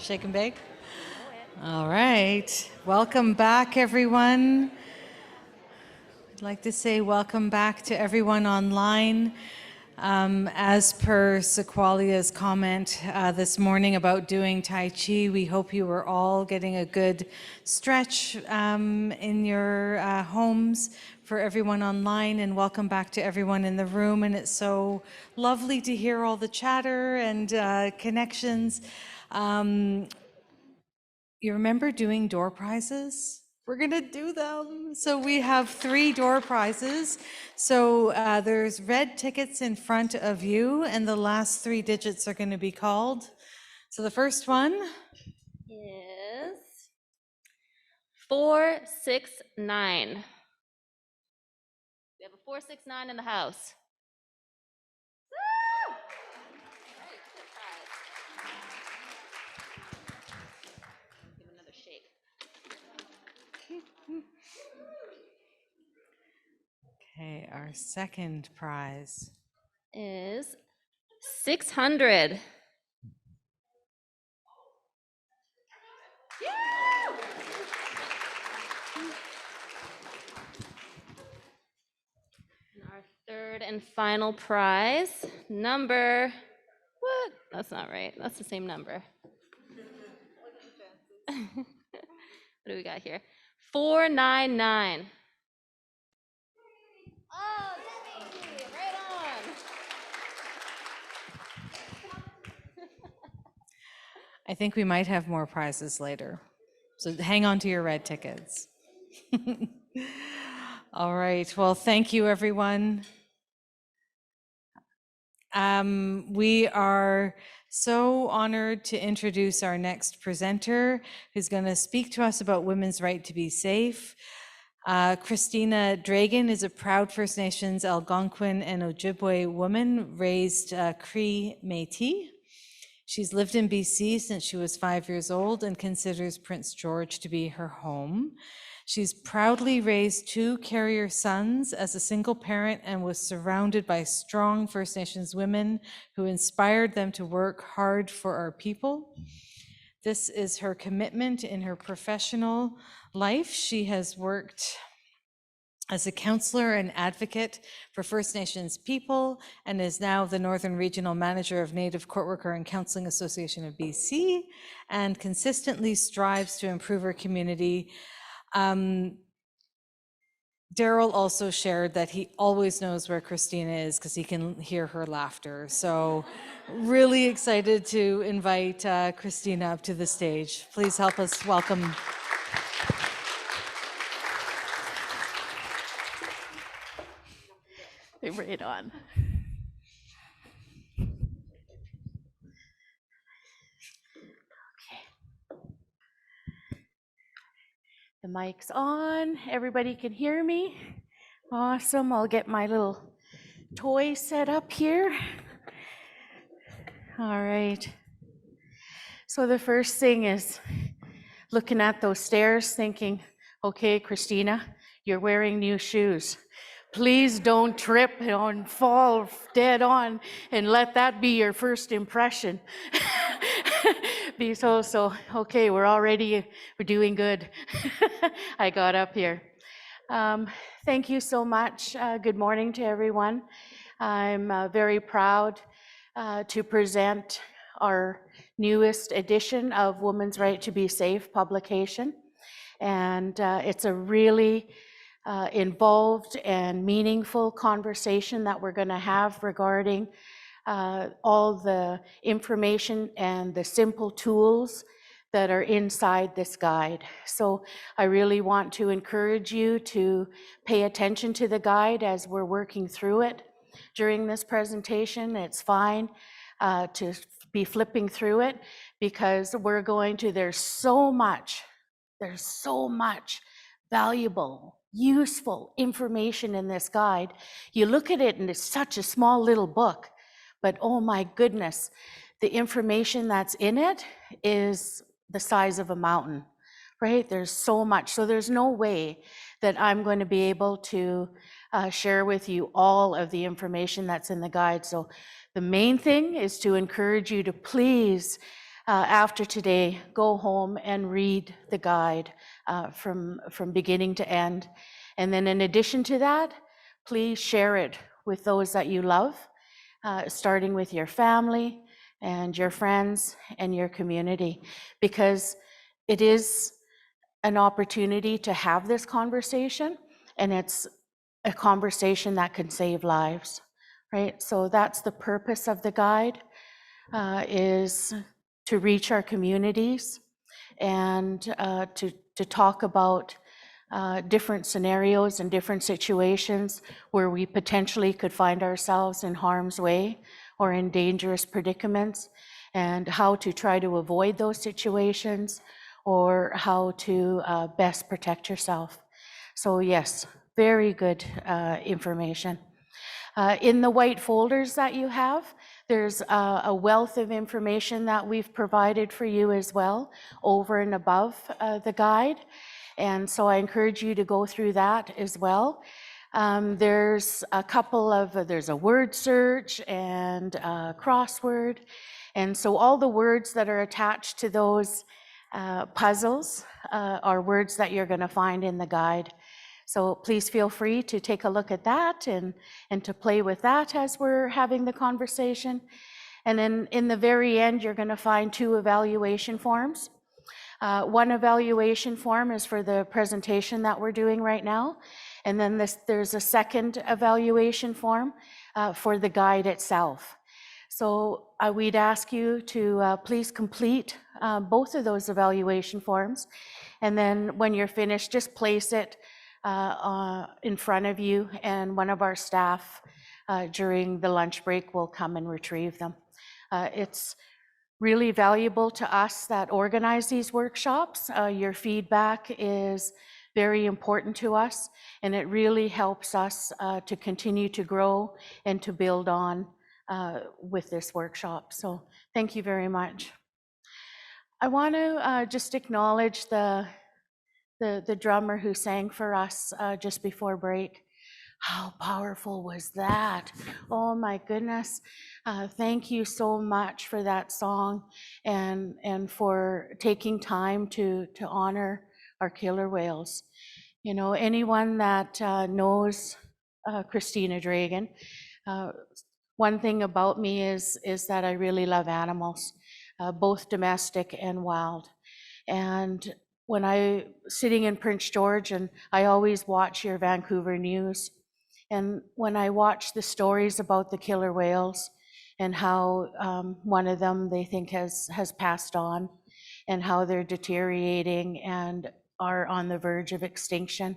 Shake and bake? All right. Welcome back, everyone. I'd like to say welcome back to everyone online. As per Sequalia's comment this morning about doing Tai Chi, we hope you were all getting a good stretch in your homes. For everyone online, and welcome back to everyone in the room. And it's so lovely to hear all the chatter and connections. You remember doing door prizes? We're gonna do them. So we have 3 door prizes. So there's red tickets in front of you, and the last 3 digits are gonna be called. So the first one is 469. We have a 469 in the house. Give another shake. Okay, our second prize is 600. And our third and final prize, number, what? That's not right. That's the same number. What do we got here? 499. Oh, thank you. Right on. I think we might have more prizes later. So hang on to your red tickets. All right, well, thank you, everyone. We are so honored to introduce our next presenter, who's going to speak to us about women's right to be safe. Christina Draegen is a proud First Nations Algonquin and Ojibwe woman raised Cree Métis. She's lived in BC since she was 5 years old and considers Prince George to be her home. She's proudly raised 2 carrier sons as a single parent and was surrounded by strong First Nations women who inspired them to work hard for our people. This is her commitment in her professional life. She has worked as a counselor and advocate for First Nations people and is now the Northern Regional Manager of Native Court Worker and Counseling Association of BC and consistently strives to improve her community. Daryl also shared that he always knows where Christina is because he can hear her laughter. So really excited to invite Christina up to the stage. Please help us welcome. Right on. Okay. The mic's on. Everybody can hear me. Awesome. I'll get my little toy set up here. All right. So the first thing is looking at those stairs thinking, okay, Christina, you're wearing new shoes. Please don't trip and fall dead on and let that be your first impression. Okay, we're doing good. I got up here. Thank you so much. Good morning to everyone. I'm very proud to present our newest edition of Women's Right to Be Safe publication. And it's a really involved and meaningful conversation that we're going to have regarding all the information and the simple tools that are inside this guide. So I really want to encourage you to pay attention to the guide as we're working through it. During this presentation, it's fine to be flipping through it because there's so much valuable, useful information in this guide. You look at it and it's such a small little book, but oh my goodness, the information that's in it is the size of a mountain, right? There's so much. So there's no way that I'm going to be able to share with you all of the information that's in the guide. So the main thing is to encourage you to please after today, go home and read the guide from beginning to end. And then in addition to that, please share it with those that you love, starting with your family and your friends and your community, because it is an opportunity to have this conversation, and it's a conversation that can save lives, right? So that's the purpose of the guide, is to reach our communities and to talk about different scenarios and different situations where we potentially could find ourselves in harm's way or in dangerous predicaments, and how to try to avoid those situations, or how to best protect yourself. So yes, very good information. In the white folders that you have, there's a wealth of information that we've provided for you as well, over and above the guide. And so I encourage you to go through that as well. There's a couple of, there's a word search and a crossword. And so all the words that are attached to those puzzles are words that you're going to find in the guide. So please feel free to take a look at that and to play with that as we're having the conversation. And then in the very end, you're going to find 2 evaluation forms. One evaluation form is for the presentation that we're doing right now. And then there's a second evaluation form for the guide itself. So we'd ask you to please complete both of those evaluation forms. And then when you're finished, just place it in front of you, and one of our staff during the lunch break will come and retrieve them. It's really valuable to us that organize these workshops. Your feedback is very important to us, and it really helps us to continue to grow and to build on with this workshop. So thank you very much. I want to just acknowledge the drummer who sang for us just before break. How powerful was that? Oh my goodness. Thank you so much for that song, and for taking time to honor our killer whales. You know, anyone that knows Christina Draegen, one thing about me is that I really love animals, both domestic and wild. And when I sitting in Prince George, and I always watch your Vancouver news, and when I watch the stories about the killer whales and how one of them they think has passed on, and how they're deteriorating and are on the verge of extinction,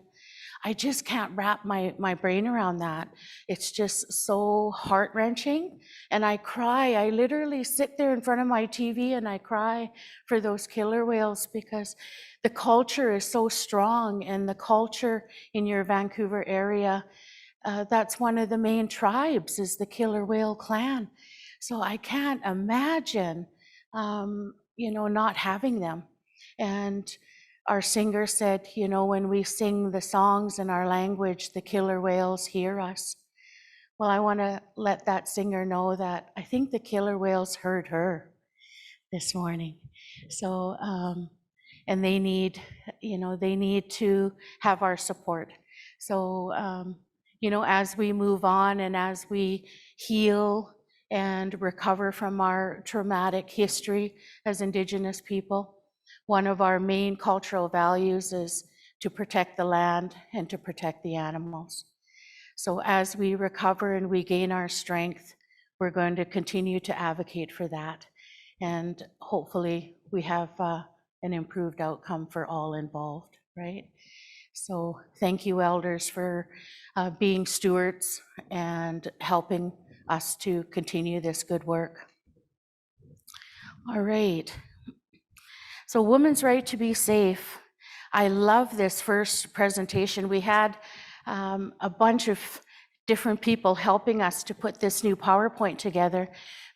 I just can't wrap my brain around that. It's just so heart-wrenching, and I cry. I literally sit there in front of my TV and I cry for those killer whales, because the culture is so strong, and the culture in your Vancouver area, that's one of the main tribes, is the killer whale clan. So I can't imagine, you know, not having them. And our singer said, you know, when we sing the songs in our language, the killer whales hear us. Well, I want to let that singer know that I think the killer whales heard her this morning. So, and they need, you know, they need to have our support. So, you know, as we move on and as we heal and recover from our traumatic history as Indigenous people, one of our main cultural values is to protect the land and to protect the animals. So as we recover and we gain our strength, we're going to continue to advocate for that. And hopefully we have an improved outcome for all involved, right? So thank you, elders, for being stewards and helping us to continue this good work. All right. So women's right to be safe. I love this first presentation. We had a bunch of different people helping us to put this new PowerPoint together,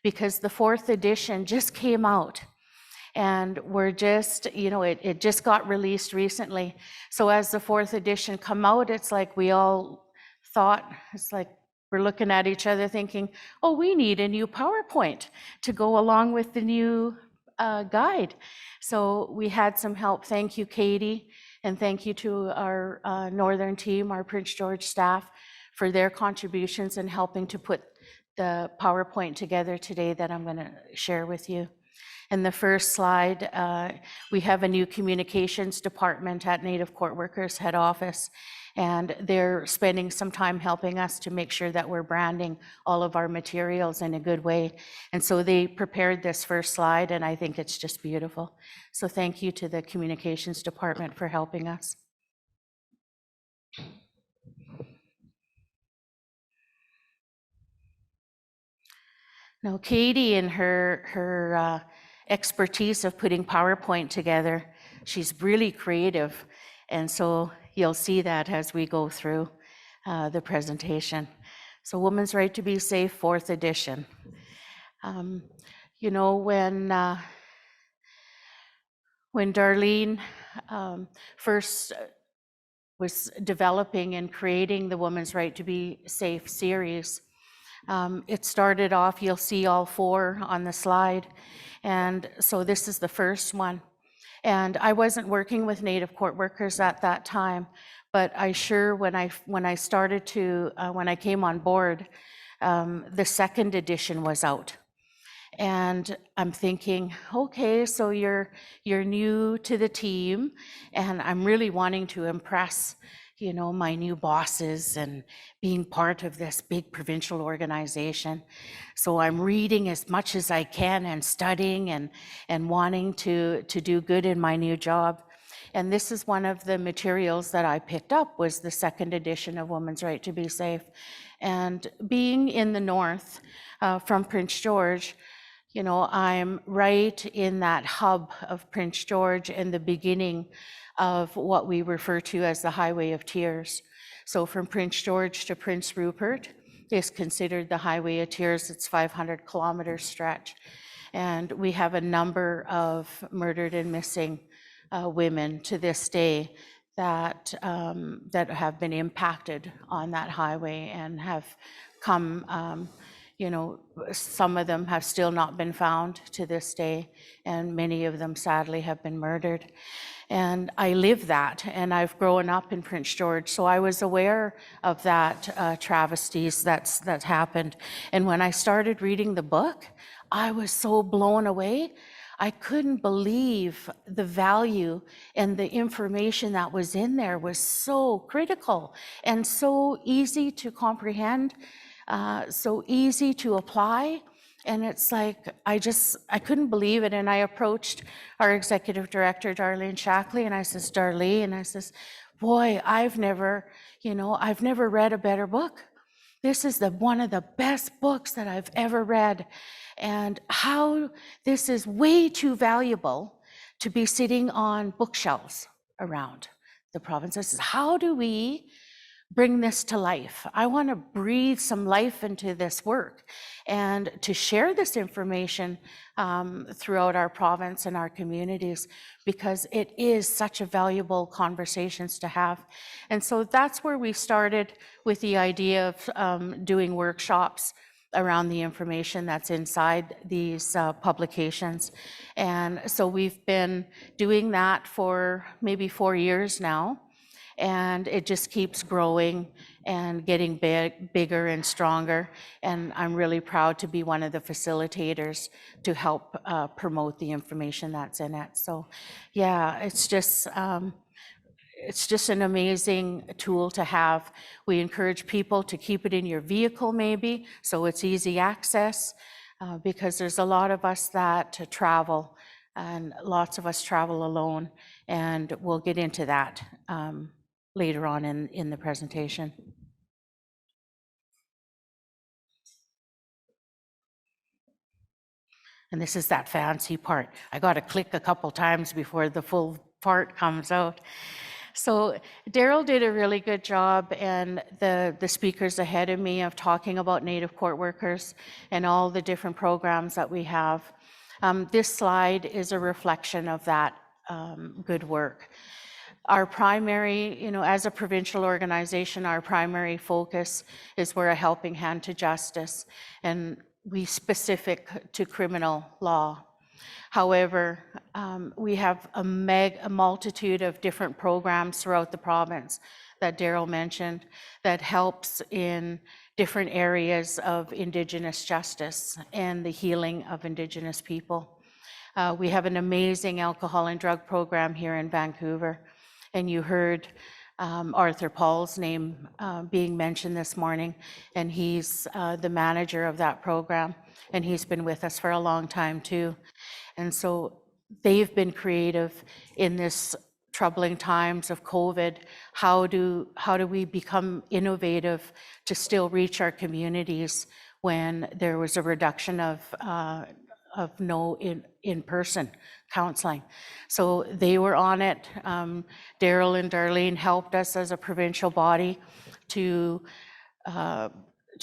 because the 4th edition just came out. And we're just, you know, it just got released recently. So as the 4th edition come out, it's like we all thought, it's like we're looking at each other thinking, oh, we need a new PowerPoint to go along with the new guide. So we had some help. Thank you, Katie, and thank you to our Northern team, our Prince George staff, for their contributions in helping to put the PowerPoint together today that I'm going to share with you. In the first slide, we have a new communications department at Native Court Workers Head Office, and they're spending some time helping us to make sure that we're branding all of our materials in a good way. And so they prepared this first slide, and I think it's just beautiful. So thank you to the communications department for helping us. Now, Katie, in her expertise of putting PowerPoint together, she's really creative. And so you'll see that as we go through the presentation. So Women's Right to Be Safe, 4th edition. You know, when Darlene first was developing and creating the Women's Right to Be Safe series, it started off, you'll see all 4 on the slide, and so this is the first one. And I wasn't working with Native Court Workers at that time, but I sure, when I started to, when I came on board, the 2nd edition was out. And I'm thinking, okay, so you're new to the team, and I'm really wanting to impress, you know, my new bosses and being part of this big provincial organization. So I'm reading as much as I can and studying and wanting to do good in my new job. And this is one of the materials that I picked up, was the 2nd edition of Women's Right to Be Safe. And being in the north from Prince George, you know, I'm right in that hub of Prince George and the beginning of what we refer to as the Highway of Tears. So from Prince George to Prince Rupert is considered the Highway of Tears. It's 500 kilometer stretch. And we have a number of murdered and missing women to this day that have been impacted on that highway and have come, you know, some of them have still not been found to this day, and many of them sadly have been murdered. And I live that, and I've grown up in Prince George, so I was aware of that travesties that's happened. And when I started reading the book, I was so blown away. I couldn't believe the value and the information that was in there was so critical and so easy to comprehend, so easy to apply. And it's like, I couldn't believe it. And I approached our executive director, Darlene Shackley, and I says, Darlene, I says, boy, I've never read a better book. This is one of the best books that I've ever read. And how this is way too valuable to be sitting on bookshelves around the province. I says, how do we bring this to life? I want to breathe some life into this work and to share this information throughout our province and our communities, because it is such a valuable conversations to have. And so that's where we started with the idea of doing workshops around the information that's inside these publications. And so we've been doing that for maybe 4 years now. And it just keeps growing and getting bigger and stronger. And I'm really proud to be one of the facilitators to help promote the information that's in it. So yeah, it's just an amazing tool to have. We encourage people to keep it in your vehicle maybe, so it's easy access, because there's a lot of us that travel, and lots of us travel alone, and we'll get into that later on in the presentation. And this is that fancy part. I got to click a couple times before the full part comes out. So Daryl did a really good job, and the speakers ahead of me, of talking about Native Court Workers and all the different programs that we have. This slide is a reflection of that good work. Our primary, as a provincial organization, our primary focus is we're a helping hand to justice, and we specific to criminal law. However, we have a multitude of different programs throughout the province that Daryl mentioned that helps in different areas of Indigenous justice and the healing of Indigenous people. We have an amazing alcohol and drug program here in Vancouver, and you heard Arthur Paul's name being mentioned this morning, and he's the manager of that program, and he's been with us for a long time too. And so they've been creative in this troubling times of COVID. How do we become innovative to still reach our communities when there was a reduction of no in-person counseling? So they were on it. Daryl and Darlene helped us as a provincial body to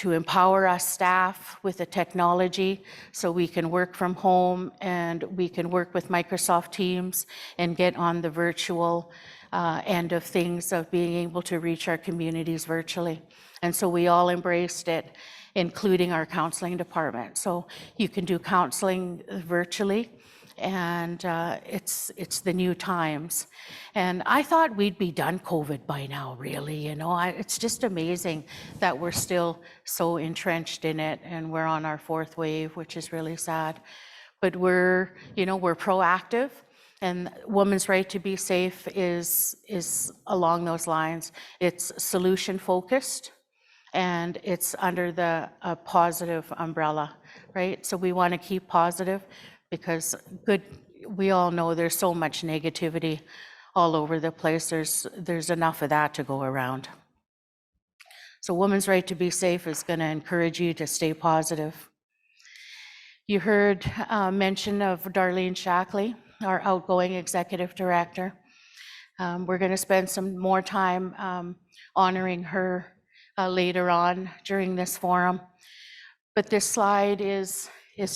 empower us staff with the technology so we can work from home and we can work with Microsoft Teams and get on the virtual end of things, of being able to reach our communities virtually. And so we all embraced it, including our counseling department. So you can do counseling virtually, and it's the new times. And I thought we'd be done COVID by now, really. It's just amazing that we're still so entrenched in it, and we're on our fourth wave, which is really sad. But we're proactive, and women's right to be safe is along those lines. It's solution focused, and it's under the positive umbrella, right? So we want to keep positive, because we all know there's so much negativity all over the place. There's enough of that to go around. So women's right to be safe is going to encourage you to stay positive. You heard mention of Darlene Shackley, our outgoing executive director. We're going to spend some more time honoring her later on during this forum. But this slide is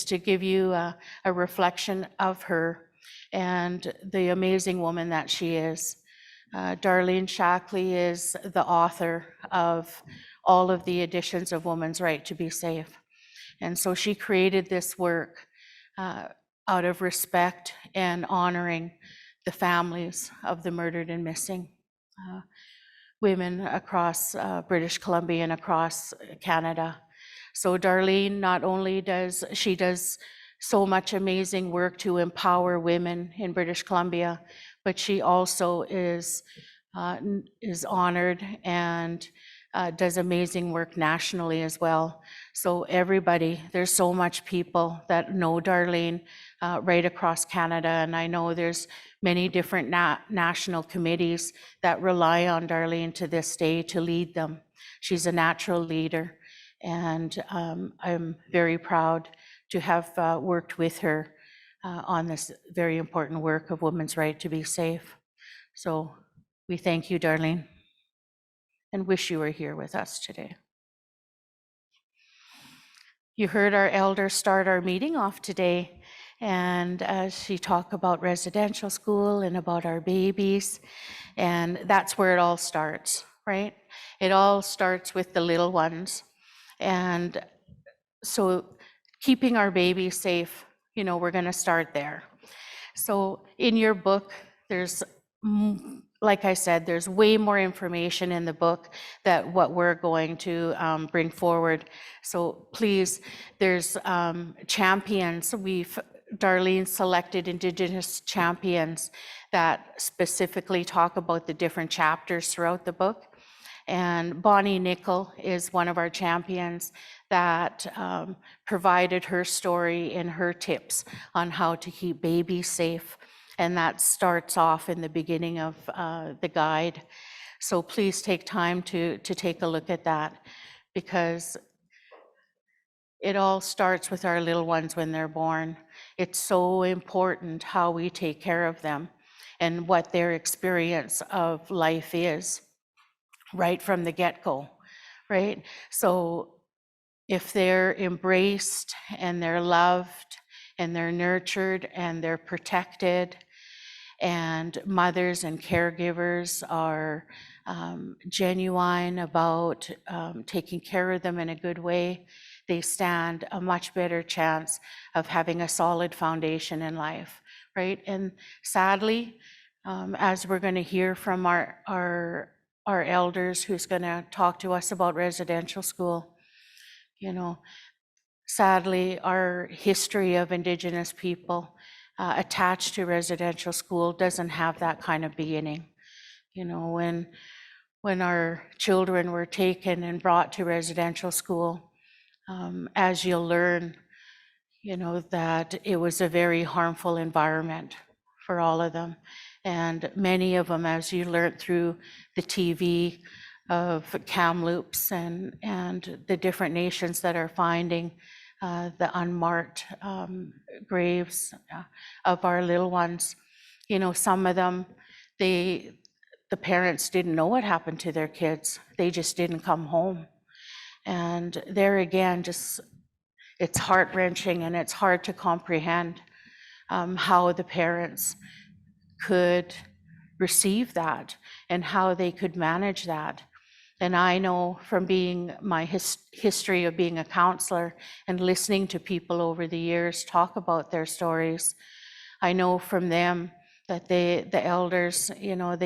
to give you a reflection of her and the amazing woman that she is. Darlene Shackley is the author of all of the editions of Women's Right to Be Safe. And so she created this work out of respect and honoring the families of the murdered and missing women across British Columbia and across Canada. So Darlene not only does so much amazing work to empower women in British Columbia, but she also is honored and does amazing work nationally as well. So everybody, there's so much people that know Darlene right across Canada, and I know there's many different national committees that rely on Darlene to this day to lead them. She's a natural leader, and I'm very proud to have worked with her on this very important work of women's right to be safe. So we thank you, Darlene, and wish you were here with us today. You heard our elder start our meeting off today, and she talked about residential school and about our babies, and that's where it all starts, right? It all starts with the little ones. And so keeping our babies safe, we're going to start there. So in your book, there's, like I said, there's way more information in the book that what we're going to bring forward. So please, there's champions. Darlene selected Indigenous champions that specifically talk about the different chapters throughout the book. And Bonnie Nickel is one of our champions that provided her story and her tips on how to keep babies safe. And that starts off in the beginning of the guide. So please take time to take a look at that, because it all starts with our little ones when they're born. It's so important how we take care of them and what their experience of life is right from the get-go, right? So if they're embraced and they're loved and they're nurtured and they're protected, and mothers and caregivers are genuine about taking care of them in a good way, they stand a much better chance of having a solid foundation in life, right? And sadly, as we're going to hear from our elders who's going to talk to us about residential school, you know, sadly, our history of Indigenous people attached to residential school doesn't have that kind of beginning. You know, when our children were taken and brought to residential school, as you'll learn, you know, that it was a very harmful environment for all of them. And many of them, as you learned through the TV of Kamloops and the different nations that are finding the unmarked graves of our little ones, you know, some of them, the parents didn't know what happened to their kids. They just didn't come home. And there again, just it's heart-wrenching and it's hard to comprehend how the parents could receive that and how they could manage that. And I know from being my history of being a counselor and listening to people over the years talk about their stories, I know from them that the elders, you know,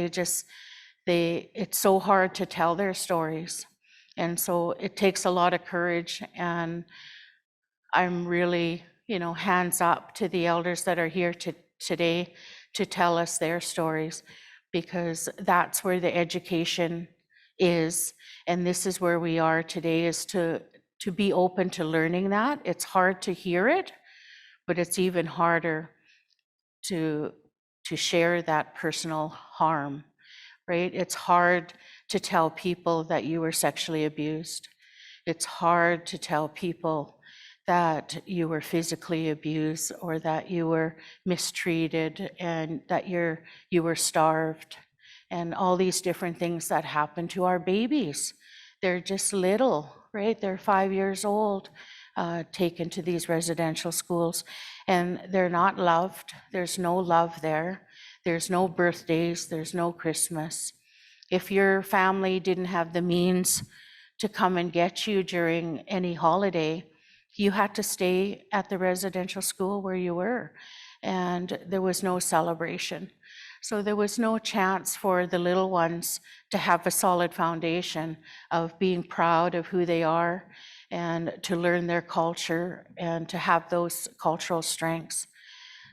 it's so hard to tell their stories. And so it takes a lot of courage, and I'm really, you know, hands up to the elders that are here today to tell us their stories, because that's where the education is. And this is where we are today, is to be open to learning that. It's hard to hear it, but it's even harder to share that personal harm, right? It's hard to tell people that you were sexually abused. It's hard to tell people that you were physically abused or that you were mistreated and that you were starved and all these different things that happen to our babies. They're just little, right? They're 5 years old, taken to these residential schools, and they're not loved. There's no love there. There's no birthdays. There's no Christmas. If your family didn't have the means to come and get you during any holiday, you had to stay at the residential school where you were, and there was no celebration. So there was no chance for the little ones to have a solid foundation of being proud of who they are and to learn their culture and to have those cultural strengths.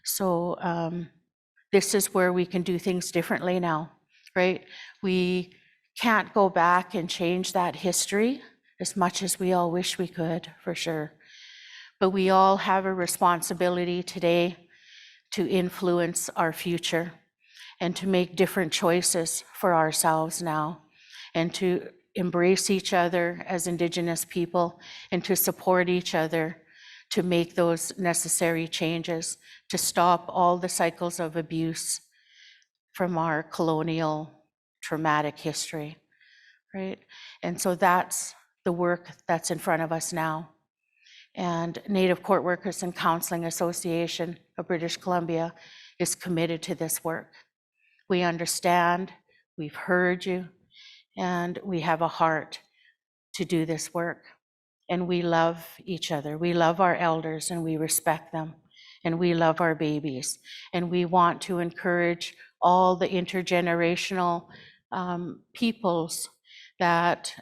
So this is where we can do things differently now, right? We can't go back and change that history as much as we all wish we could, for sure. But we all have a responsibility today to influence our future and to make different choices for ourselves now, and to embrace each other as Indigenous people and to support each other to make those necessary changes to stop all the cycles of abuse from our colonial traumatic history, right? And so that's the work that's in front of us now. And Native Court Workers and Counseling Association of British Columbia is committed to this work. We understand, we've heard you, and we have a heart to do this work. And we love each other. We love our elders and we respect them. And we love our babies. And we want to encourage all the intergenerational peoples that,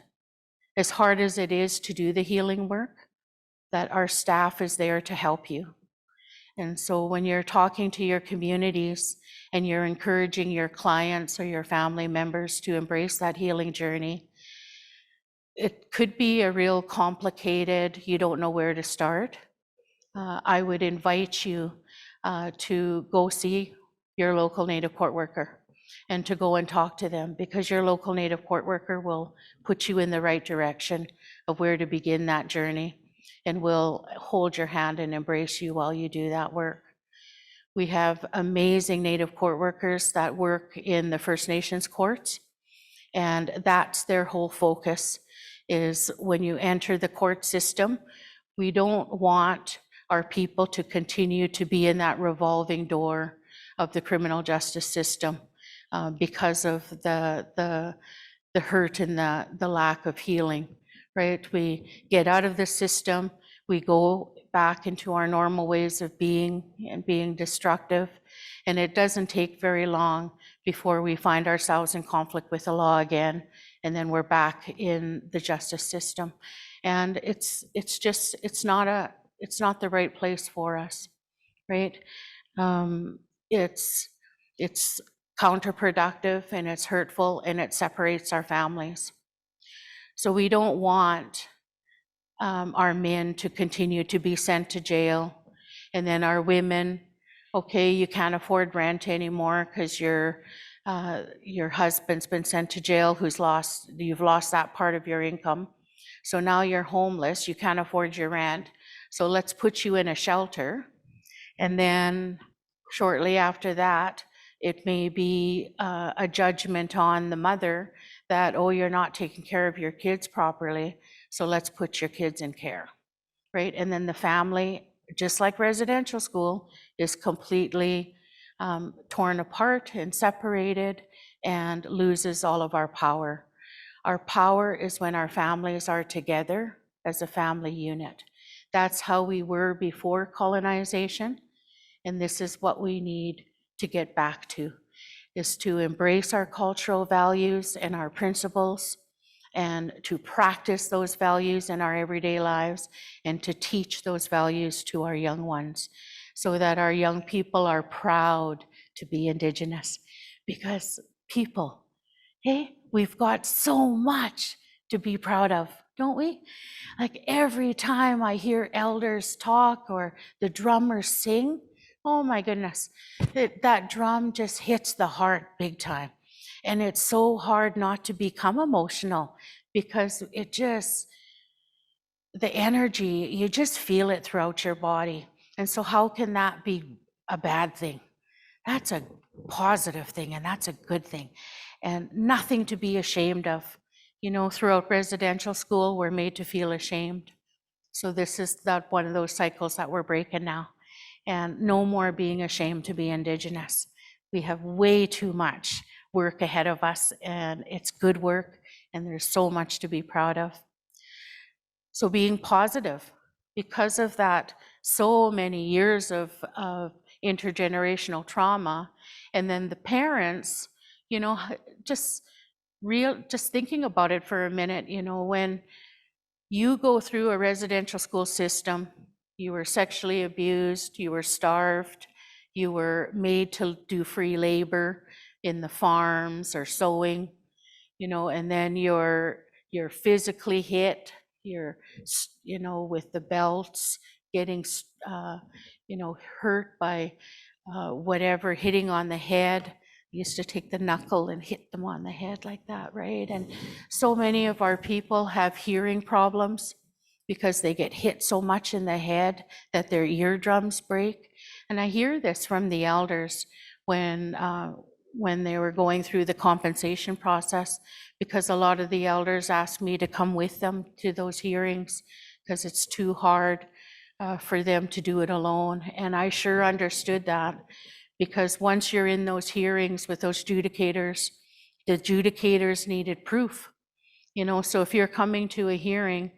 as hard as it is to do the healing work, that our staff is there to help you. And so when you're talking to your communities and you're encouraging your clients or your family members to embrace that healing journey, it could be a real complicated, you don't know where to start. I would invite you to go see your local Native court worker and to go and talk to them, because your local Native court worker will put you in the right direction of where to begin that journey, and will hold your hand and embrace you while you do that work. We have amazing Native court workers that work in the First Nations courts, and that's their whole focus, is when you enter the court system, we don't want our people to continue to be in that revolving door of the criminal justice system because of the hurt and the lack of healing right? We get out of the system, we go back into our normal ways of being and being destructive, and it doesn't take very long before we find ourselves in conflict with the law again, and then we're back in the justice system. And it's not the right place for us, right? It's counterproductive, and it's hurtful, and it separates our families. So we don't want our men to continue to be sent to jail, and then our women, okay, you can't afford rent anymore because your husband's been sent to jail, you've lost that part of your income. So now you're homeless, you can't afford your rent. So let's put you in a shelter. And then shortly after that, it may be a judgment on the mother that, oh, you're not taking care of your kids properly, so let's put your kids in care, right? And then the family, just like residential school, is completely torn apart and separated and loses all of our power. Our power is when our families are together as a family unit. That's how we were before colonization. And this is what we need to get back to, is to embrace our cultural values and our principles, and to practice those values in our everyday lives, and to teach those values to our young ones, so that our young people are proud to be Indigenous. Because people, hey, we've got so much to be proud of, don't we? Like every time I hear elders talk or the drummers sing, oh my goodness, that drum just hits the heart big time. And it's so hard not to become emotional, because the energy, you just feel it throughout your body. And so how can that be a bad thing? That's a positive thing, and that's a good thing, and nothing to be ashamed of. You know, throughout residential school, we're made to feel ashamed. So this is that one of those cycles that we're breaking now. And no more being ashamed to be Indigenous. We have way too much work ahead of us, and it's good work, and there's so much to be proud of. So being positive, because of that, so many years of intergenerational trauma, and then the parents, you know, just thinking about it for a minute, you know, when you go through a residential school system, you were sexually abused, you were starved, you were made to do free labor in the farms or sewing, you know, and then you're physically hit, you're, you know, with the belts, getting, you know, hurt by whatever, hitting on the head. Used to take the knuckle and hit them on the head like that, right? And so many of our people have hearing problems because they get hit so much in the head that their eardrums break. And I hear this from the elders when they were going through the compensation process, because a lot of the elders asked me to come with them to those hearings because it's too hard for them to do it alone. And I sure understood that, because once you're in those hearings with those adjudicators, the adjudicators needed proof, you know. So if you're coming to a hearing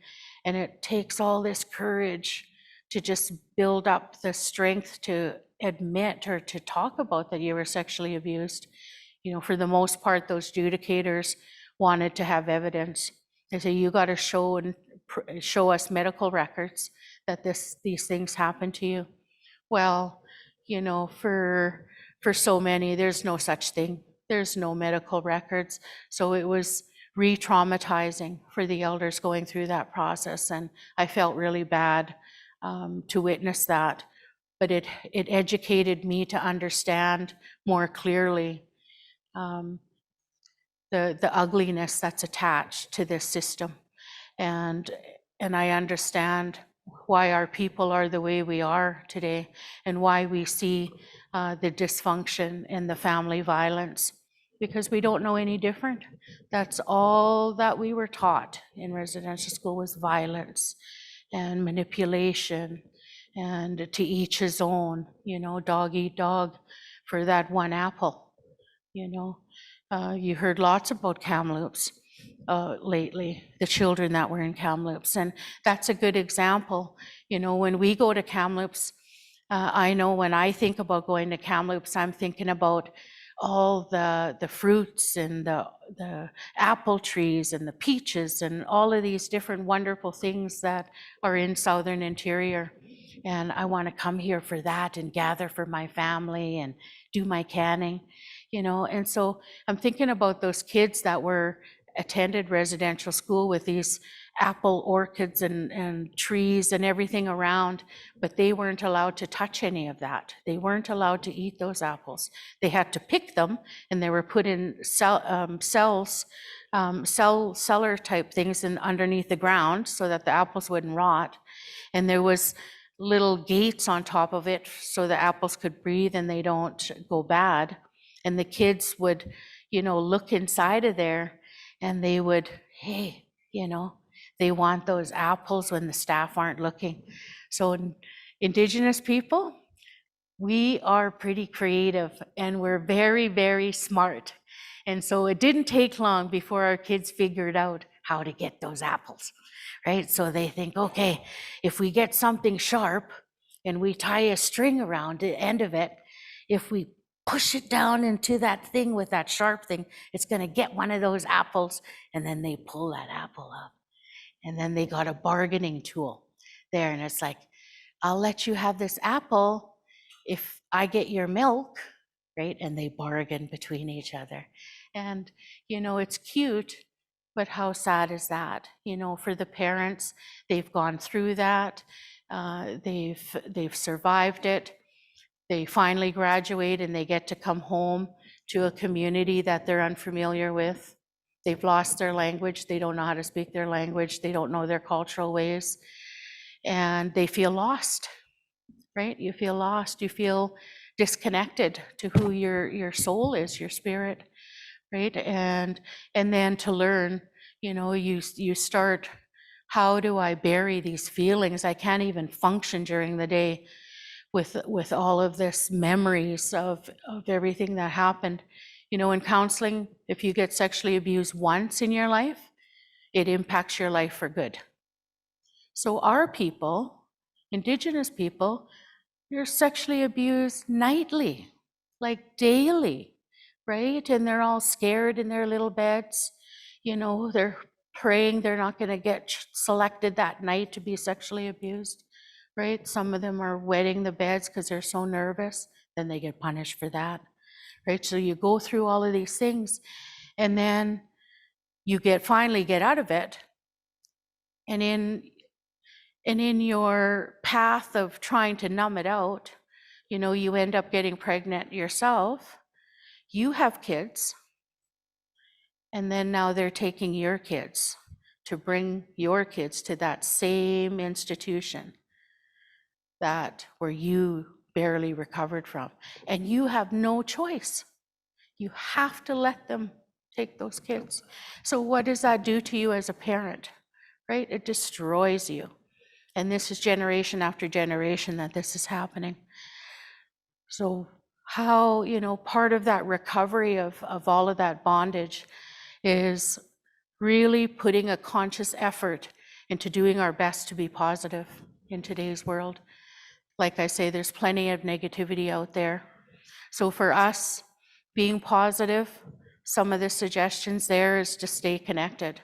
and it takes all this courage to just build up the strength to admit or to talk about that you were sexually abused, you know, for the most part, those adjudicators wanted to have evidence. They say, you got to show us medical records that these things happened to you. Well, you know, for so many, there's no such thing. There's no medical records. So it was re-traumatizing for the elders going through that process. And I felt really bad to witness that. But it educated me to understand more clearly the ugliness that's attached to this system. And I understand why our people are the way we are today, and why we see the dysfunction and the family violence, because we don't know any different. That's all that we were taught in residential school, was violence and manipulation, and to each his own, you know, dog eat dog for that one apple, you know. You heard lots about Kamloops. lately, the children that were in Kamloops. And that's a good example. You know, when we go to Kamloops, I know when I think about going to Kamloops, I'm thinking about all the fruits and the apple trees and the peaches and all of these different wonderful things that are in Southern Interior. And I want to come here for that and gather for my family and do my canning, you know. And so I'm thinking about those kids that were attended residential school with these apple orchards and trees and everything around, but they weren't allowed to touch any of that. They weren't allowed to eat those apples. They had to pick them, and they were put in cellar type things underneath the ground so that the apples wouldn't rot. And there was little gates on top of it so the apples could breathe and they don't go bad. And the kids would, you know, look inside of there and they would, hey, you know, they want those apples when the staff aren't looking. So Indigenous people, we are pretty creative and we're very, very smart. And so it didn't take long before our kids figured out how to get those apples, right? So they think, okay, if we get something sharp and we tie a string around the end of it, if we push it down into that thing with that sharp thing, it's going to get one of those apples. And then they pull that apple up. And then they got a bargaining tool there. And it's like, I'll let you have this apple if I get your milk, right? And they bargain between each other. And, you know, it's cute, but how sad is that? You know, for the parents, they've gone through that. They've survived it. They finally graduate and they get to come home to a community that they're unfamiliar with. They've lost their language. They don't know how to speak their language. They don't know their cultural ways. And they feel lost, right? You feel lost. You feel disconnected to who your soul is, your spirit, right? And then to learn, you know, you start, how do I bury these feelings? I can't even function during the day with all of this memories of everything that happened. You know, in counseling, if you get sexually abused once in your life, it impacts your life for good. So our people, Indigenous people, they're sexually abused nightly, like daily, right? And they're all scared in their little beds. You know, they're praying they're not going to get selected that night to be sexually abused, right? Some of them are wetting the beds because they're so nervous, then they get punished for that, right? So you go through all of these things and then you finally get out of it. And in your path of trying to numb it out, you know, you end up getting pregnant yourself. You have kids. And then now they're taking your kids to bring your kids to that same institution where you barely recovered from. And you have no choice. You have to let them take those kids. So what does that do to you as a parent, right? It destroys you. And this is generation after generation that this is happening. So how, you know, part of that recovery of all of that bondage is really putting a conscious effort into doing our best to be positive in today's world. Like I say, there's plenty of negativity out there. So for us, being positive, some of the suggestions there is to stay connected,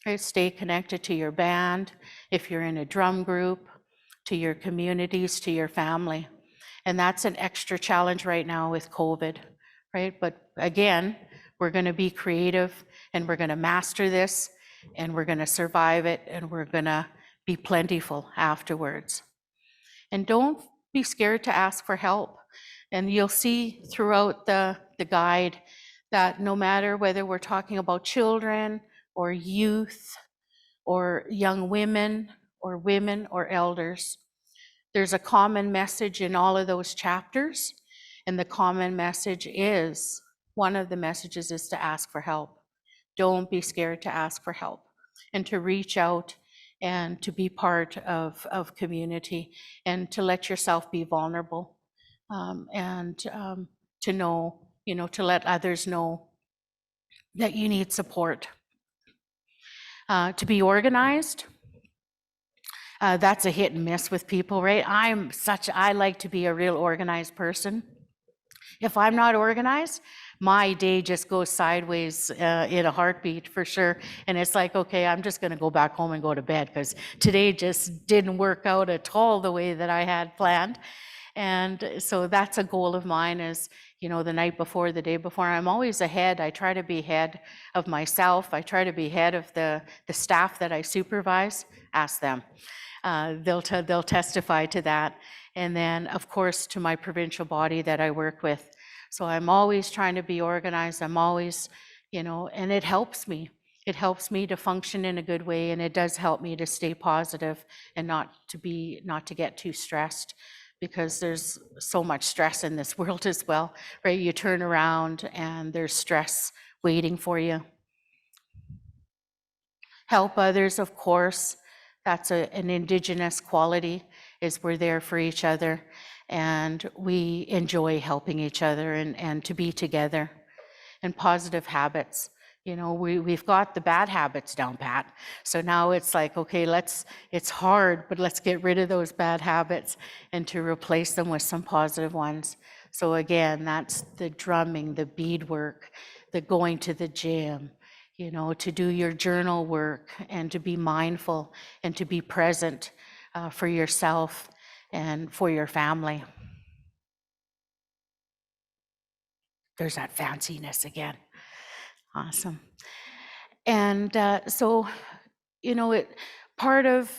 right? Stay connected to your band, if you're in a drum group, to your communities, to your family. And that's an extra challenge right now with COVID, right? But again, we're going to be creative and we're going to master this and we're going to survive it and we're going to be plentiful afterwards. And don't be scared to ask for help. And you'll see throughout the guide that no matter whether we're talking about children or youth or young women or elders, there's a common message in all of those chapters. And the common message is, one of the messages is to ask for help. Don't be scared to ask for help and to reach out and to be part of community and to let yourself be vulnerable and to know, you know, to let others know that you need support. To be organized, that's a hit and miss with people, right? I like to be a real organized person. If I'm not organized, my day just goes sideways in a heartbeat for sure. And it's like, okay, I'm just going to go back home and go to bed because today just didn't work out at all the way that I had planned. And so that's a goal of mine is, the night before, the day before, I'm always ahead. I try to be ahead of myself. I try to be ahead of the staff that I supervise. Ask them. They'll testify to that. And then, of course, to my provincial body that I work with. So I'm always trying to be organized. I'm always, and it helps me. It helps me to function in a good way, and it does help me to stay positive and not to get too stressed, because there's so much stress in this world as well, right? You turn around and there's stress waiting for you. Help others, of course. That's an Indigenous quality, is we're there for each other and we enjoy helping each other and to be together. And positive habits. We've got the bad habits down pat. So now it's like, okay, it's hard, but let's get rid of those bad habits and to replace them with some positive ones. So again, that's the drumming, the beadwork, the going to the gym, to do your journal work and to be mindful and to be present for yourself and for your family. There's that fanciness again. Awesome. And so, part of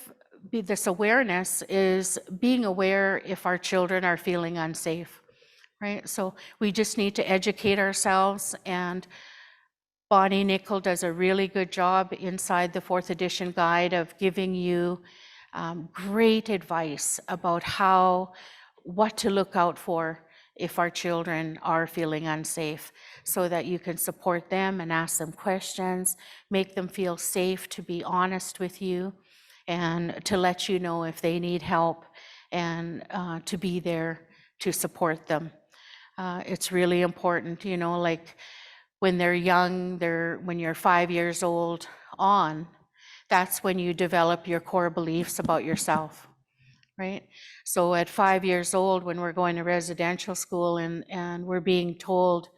this awareness is being aware if our children are feeling unsafe, right? So we just need to educate ourselves, and Bonnie Nickel does a really good job inside the 4th edition guide of giving you great advice about what to look out for if our children are feeling unsafe, so that you can support them and ask them questions, make them feel safe to be honest with you, and to let you know if they need help, and to be there to support them. It's really important, like when they're young, when you're 5 years old on, that's when you develop your core beliefs about yourself. Right? So at 5 years old, when we're going to residential school and we're being told,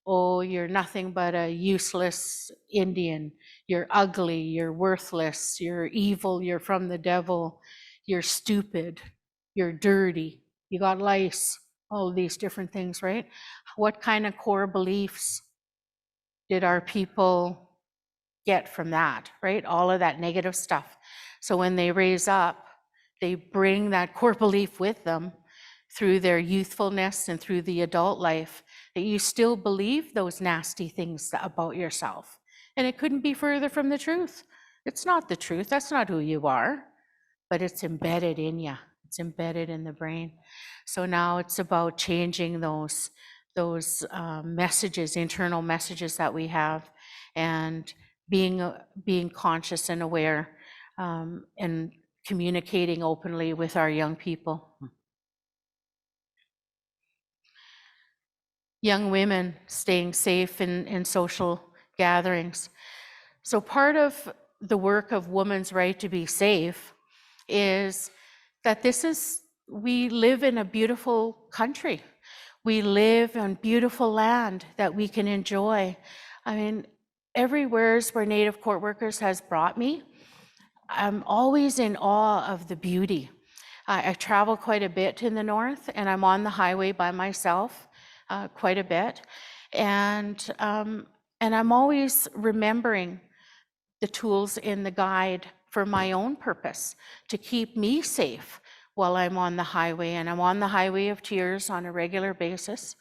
oh, you're nothing but a useless Indian, you're ugly, you're worthless, you're evil, you're from the devil, you're stupid, you're dirty, you got lice, all these different things, right? What kind of core beliefs did our people get from that, right? All of that negative stuff. So when they raise up, they bring that core belief with them through their youthfulness and through the adult life, that you still believe those nasty things about yourself. And it couldn't be further from the truth. It's not the truth. That's not who you are, but it's embedded in you. It's embedded in the brain. So now it's about changing those messages, internal messages that we have, and being conscious and aware, and communicating openly with our young people. Young women staying safe in social gatherings. So part of the work of women's right to be safe is that we live in a beautiful country. We live on beautiful land that we can enjoy. I mean, everywhere where Native court workers has brought me, I'm always in awe of the beauty. I travel quite a bit in the north, and I'm on the highway by myself quite a bit. And I'm always remembering the tools in the guide for my own purpose, to keep me safe while I'm on the highway. And I'm on the highway of tears on a regular basis.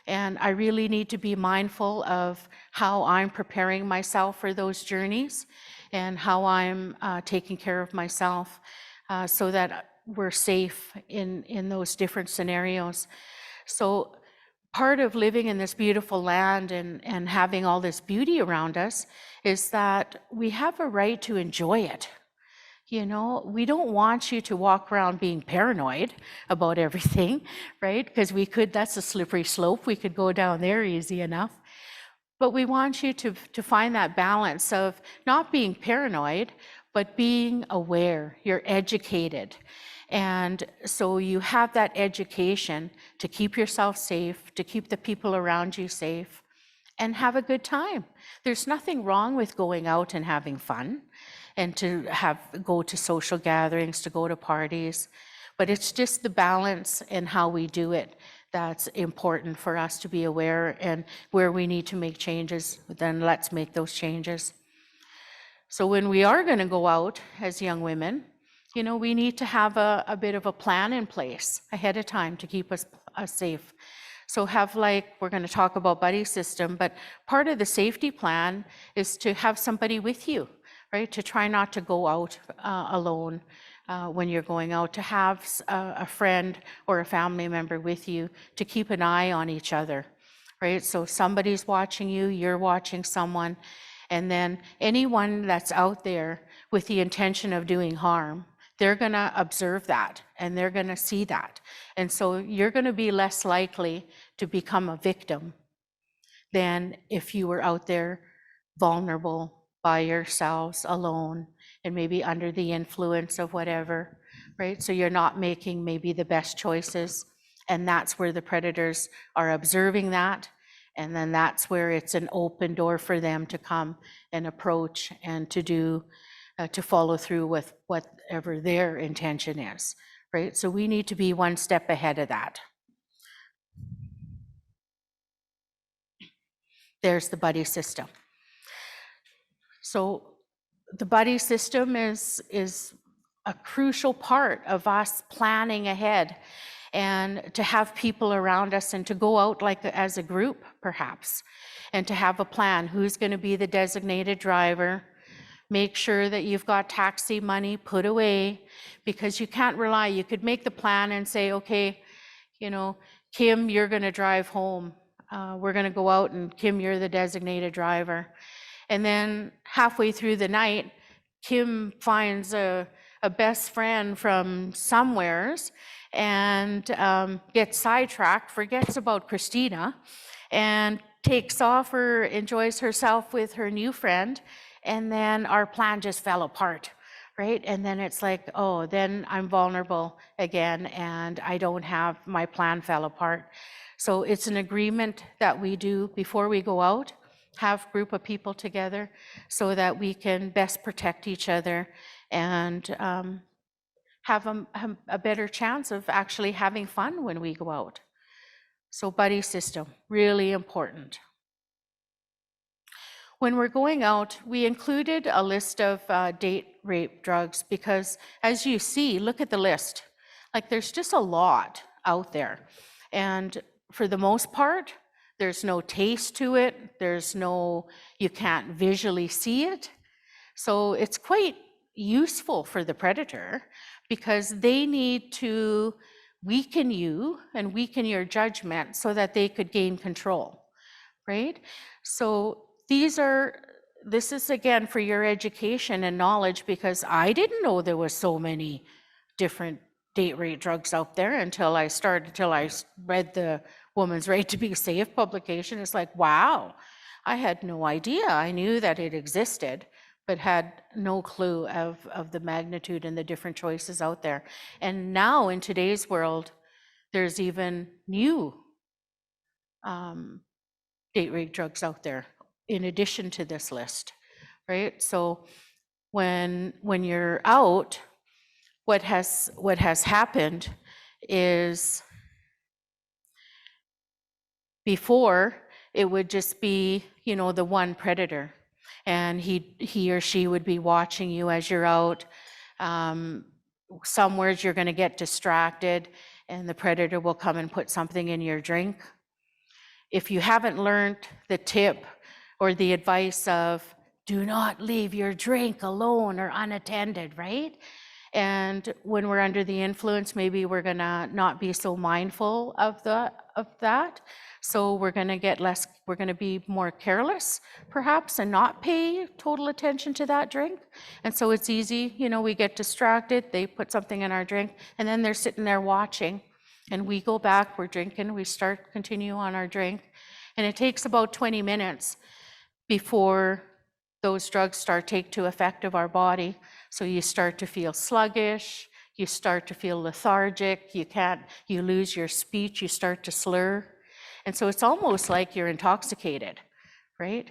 And I really need to be mindful of how I'm preparing myself for those journeys, and how I'm taking care of myself so that we're safe in those different scenarios. So part of living in this beautiful land and having all this beauty around us is that we have a right to enjoy it. We don't want you to walk around being paranoid about everything, right? Because that's a slippery slope. We could go down there easy enough. But we want you to find that balance of not being paranoid, but being aware. You're educated. And so you have that education to keep yourself safe, to keep the people around you safe, and have a good time. There's nothing wrong with going out and having fun and to go to social gatherings, to go to parties, but it's just the balance and how we do it that's important for us to be aware, and where we need to make changes, then let's make those changes. So when we are going to go out as young women, you know, we need to have a bit of a plan in place ahead of time to keep us safe. So we're going to talk about buddy system, but part of the safety plan is to have somebody with you, right? To try not to go out alone when you're going out, to have a friend or a family member with you to keep an eye on each other, right? So somebody's watching you, you're watching someone, and then anyone that's out there with the intention of doing harm, they're going to observe that and they're going to see that. And so you're going to be less likely to become a victim than if you were out there vulnerable, by yourselves, alone, and maybe under the influence of whatever, right? So you're not making maybe the best choices, and that's where the predators are observing that, and then that's where it's an open door for them to come and approach and to follow through with whatever their intention is, right? So we need to be one step ahead of that. There's the buddy system. So the buddy system is a crucial part of us planning ahead, and to have people around us and to go out as a group perhaps, and to have a plan. Who's going to be the designated driver? Make sure that you've got taxi money put away, because you can't rely. You could make the plan and say, okay, you know, Kim, you're going to drive home. We're going to go out, and Kim, you're the designated driver. And then halfway through the night, Kim finds a best friend from somewheres and gets sidetracked, forgets about Christina, and takes off or enjoys herself with her new friend. And then our plan just fell apart, right? And then it's like, oh, then I'm vulnerable again, and I don't have, my plan fell apart. So it's an agreement that we do before we go out, have a group of people together so that we can best protect each other and have a better chance of actually having fun when we go out. So buddy system, really important. When we're going out, we included a list of date rape drugs because, as you see, look at the list. Like, there's just a lot out there. And for the most part, there's no taste to it. You can't visually see it. So it's quite useful for the predator because they need to weaken you and weaken your judgment so that they could gain control, right? So this is again for your education and knowledge, because I didn't know there was so many different date rape drugs out there until I read the Woman's Right to Be Safe publication. It's like, wow, I had no idea. I knew that it existed, but had no clue of the magnitude and the different choices out there. And now in today's world, there's even new date rape drugs out there in addition to this list, right? So when you're out, what has happened is, before it would just be, the one predator, and he or she would be watching you as you're out. Somewheres you're going to get distracted and the predator will come and put something in your drink. If you haven't learned the tip or the advice of do not leave your drink alone or unattended, right? And when we're under the influence, maybe we're going to not be so mindful of that. So we're going to be more careless perhaps and not pay total attention to that drink. And so it's easy, we get distracted, they put something in our drink, and then they're sitting there watching, and we go back, we're drinking, we continue on our drink, And it takes about 20 minutes before those drugs start to effect of our body. So you start to feel sluggish, you start to feel lethargic, you lose your speech, you start to slur. And so it's almost like you're intoxicated, right?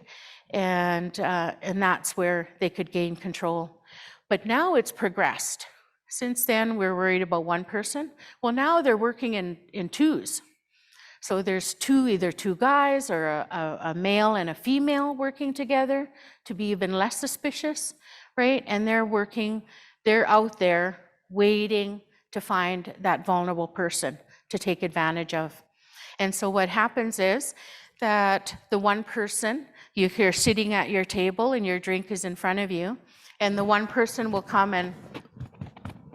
And that's where they could gain control. But now it's progressed. Since then, we're worried about one person. Well, now they're working in twos. So there's either two guys or a male and a female working together to be even less suspicious, right? And they're out there waiting to find that vulnerable person to take advantage of. And so what happens is that the one person, you're sitting at your table and your drink is in front of you, and the one person will come and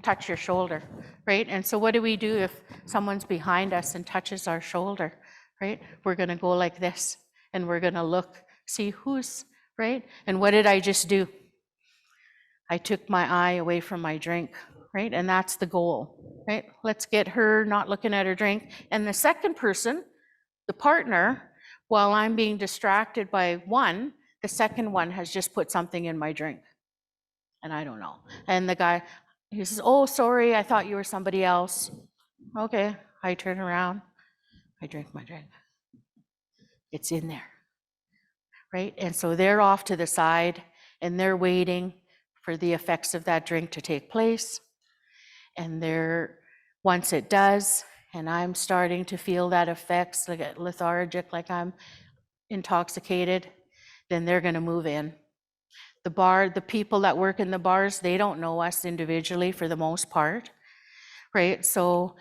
touch your shoulder, right? And so what do we do if someone's behind us and touches our shoulder, right? We're gonna go like this, and we're gonna look, see who's, right? And what did I just do? I took my eye away from my drink, right? And that's the goal, right? Let's get her not looking at her drink. And the second person, the partner, while I'm being distracted by one, the second one has just put something in my drink. And I don't know. And the guy, he says, oh, sorry, I thought you were somebody else. Okay, I turn around, I drink my drink. It's in there, right? And so they're off to the side and they're waiting for the effects of that drink to take place. And once it does, and I'm starting to feel that effects, like lethargic, like I'm intoxicated, then they're gonna move in. The people that work in the bars, they don't know us individually for the most part, right? So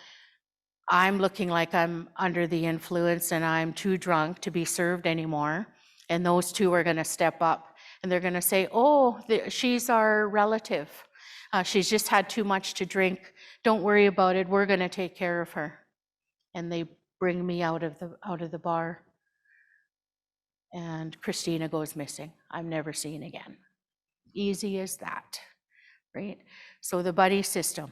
I'm looking like I'm under the influence and I'm too drunk to be served anymore. And those two are gonna step up and they're gonna say, oh, she's our relative. She's just had too much to drink. Don't worry about it, we're gonna take care of her. And they bring me out of the bar. And Christina goes missing. I'm never seen again. Easy as that, right? So the buddy system,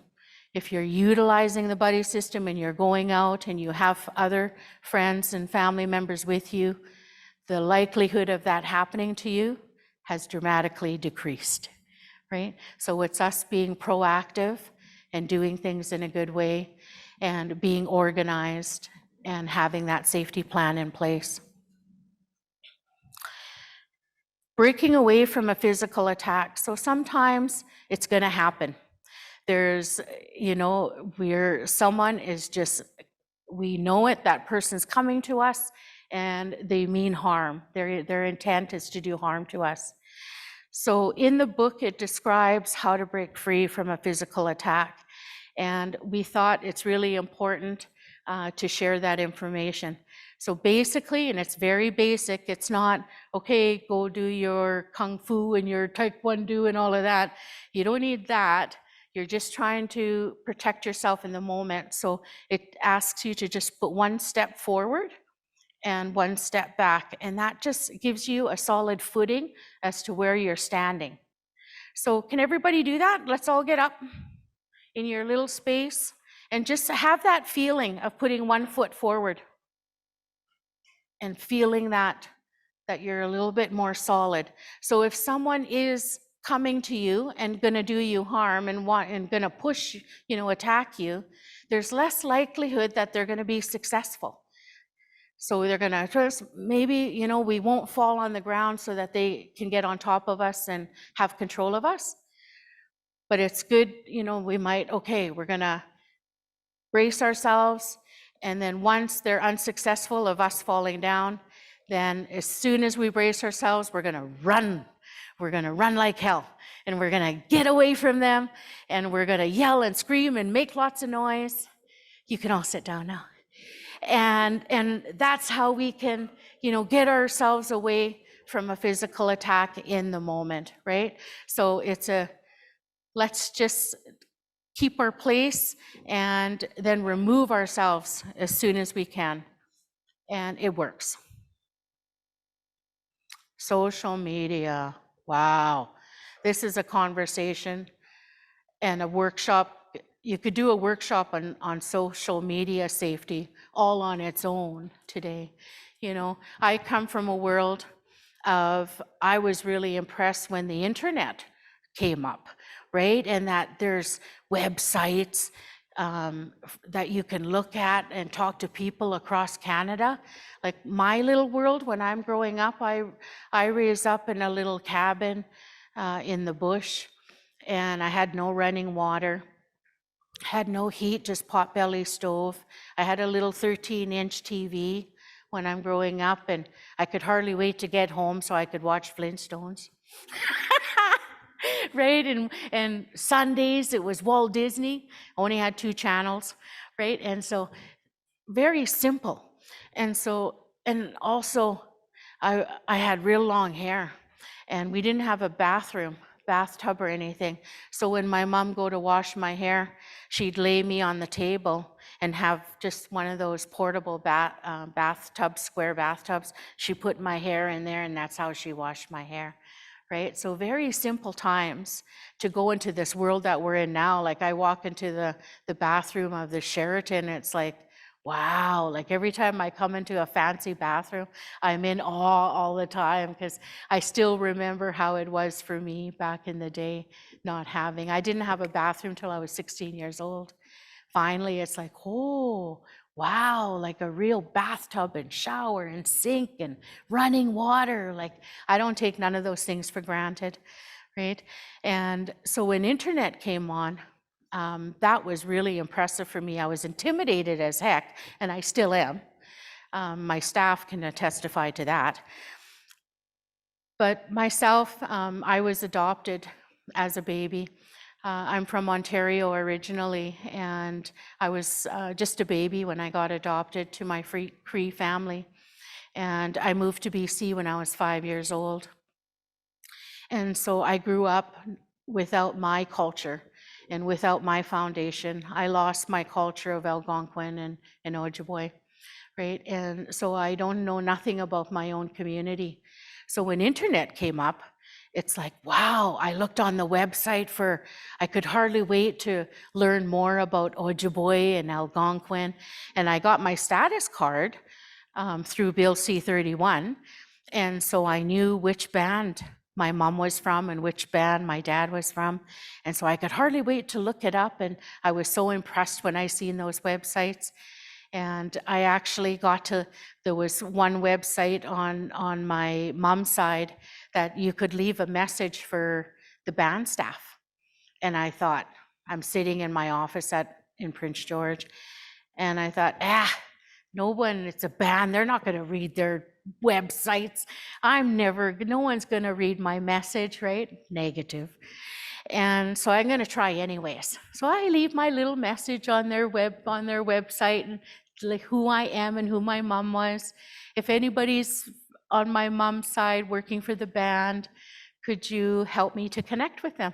if you're utilizing the buddy system and you're going out and you have other friends and family members with you, the likelihood of that happening to you has dramatically decreased, right? So it's us being proactive and doing things in a good way and being organized and having that safety plan in place. Breaking away from a physical attack. So sometimes it's gonna happen. There's, where someone is just, we know it, that person's coming to us and they mean harm. Their intent is to do harm to us. So in the book, it describes how to break free from a physical attack. And we thought it's really important to share that information. So basically, and it's very basic, it's not, okay, go do your Kung Fu and your Taekwondo and all of that. You don't need that. You're just trying to protect yourself in the moment. So it asks you to just put one step forward and one step back. And that just gives you a solid footing as to where you're standing. So can everybody do that? Let's all get up in your little space and just have that feeling of putting one foot forward and feeling that you're a little bit more solid. So if someone is coming to you and gonna do you harm and gonna push, attack you, there's less likelihood that they're gonna be successful. So they're gonna just, maybe, we won't fall on the ground so that they can get on top of us and have control of us. But it's good, we might, okay, we're gonna brace ourselves, and then once they're unsuccessful of us falling down, then as soon as we brace ourselves, we're gonna run. We're gonna run like hell, and we're gonna get away from them, and we're gonna yell and scream and make lots of noise. You can all sit down now. And that's how we can, get ourselves away from a physical attack in the moment, right? So let's just keep our place and then remove ourselves as soon as we can. And it works. Social media, wow. This is a conversation and a workshop you could do a workshop on social media safety all on its own today. You know, I come from a world of, I was really impressed when the internet came up, right? And that there's websites that you can look at and talk to people across Canada. Like my little world, when I'm growing up, I raised up in a little cabin in the bush, and I had no running water, had no heat, just potbelly stove. I had a little 13-inch TV when I'm growing up, and I could hardly wait to get home so I could watch Flintstones. Right? And Sundays, it was Walt Disney. I only had 2 channels, right? And so very simple. And so, and also I had real long hair, and we didn't have a bathtub or anything. So when my mom go to wash my hair, she'd lay me on the table and have just one of those portable bathtubs, square bathtubs. She put my hair in there, and that's how she washed my hair, right? So very simple times to go into this world that we're in now. Like I walk into the bathroom of the Sheraton, it's like, wow, like every time I come into a fancy bathroom, I'm in awe all the time, because I still remember how it was for me back in the day, not having. I didn't have a bathroom till I was 16 years old. Finally, it's like, oh, wow, like a real bathtub and shower and sink and running water. Like I don't take none of those things for granted, right? And so when internet came on, that was really impressive for me. I was intimidated as heck, and I still am. My staff can testify to that. But myself, I was adopted as a baby. I'm from Ontario originally, and I was just a baby when I got adopted to my Cree family. And I moved to BC when I was 5 years old. And so I grew up without my culture and without my foundation. I lost my culture of Algonquin and Ojibwe, right? And so I don't know nothing about my own community. So when internet came up, it's like, wow, I looked on the website I could hardly wait to learn more about Ojibwe and Algonquin. And I got my status card through Bill C-31. And so I knew which band my mom was from and which band my dad was from. And so I could hardly wait to look it up. And I was so impressed when I seen those websites. And I actually there was one website on my mom's side that you could leave a message for the band staff. And I thought, I'm sitting in my office in Prince George, and I thought, no one, it's a band, they're not gonna read their websites. No one's gonna read my message, right? Negative. And so I'm gonna try anyways. So I leave my little message on their website, and like who I am and who my mom was. If anybody's on my mom's side working for the band, could you help me to connect with them?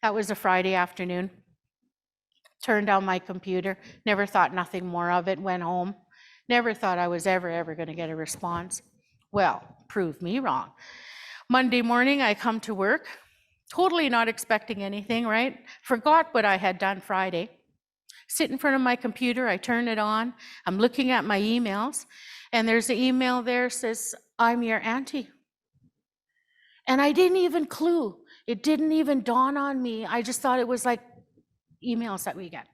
That was a Friday afternoon. Turned on my computer, never thought nothing more of it, went home. Never thought I was ever gonna get a response. Well, prove me wrong. Monday morning, I come to work, totally not expecting anything, right? Forgot what I had done Friday. Sit in front of my computer, I turn it on, I'm looking at my emails, and there's an email there says, I'm your auntie. And I didn't even clue. It didn't even dawn on me. I just thought it was like emails that we get,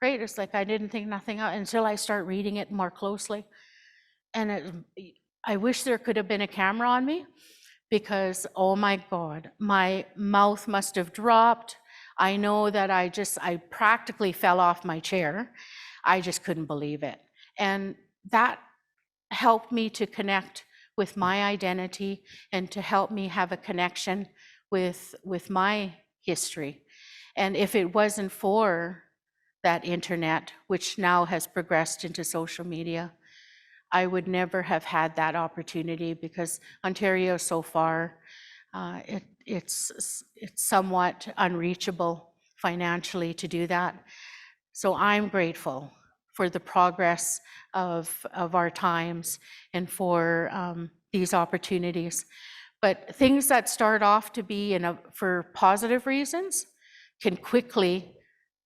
right? It's like I didn't think nothing of until I start reading it more closely. And I wish there could have been a camera on me, because, oh my God, my mouth must have dropped. I know that I practically fell off my chair. I just couldn't believe it. And that helped me to connect with my identity and to help me have a connection with my history. And if it wasn't for that internet, which now has progressed into social media, I would never have had that opportunity, because Ontario so far, it's somewhat unreachable financially to do that. So I'm grateful for the progress of our times and for these opportunities. But things that start off to be for positive reasons can quickly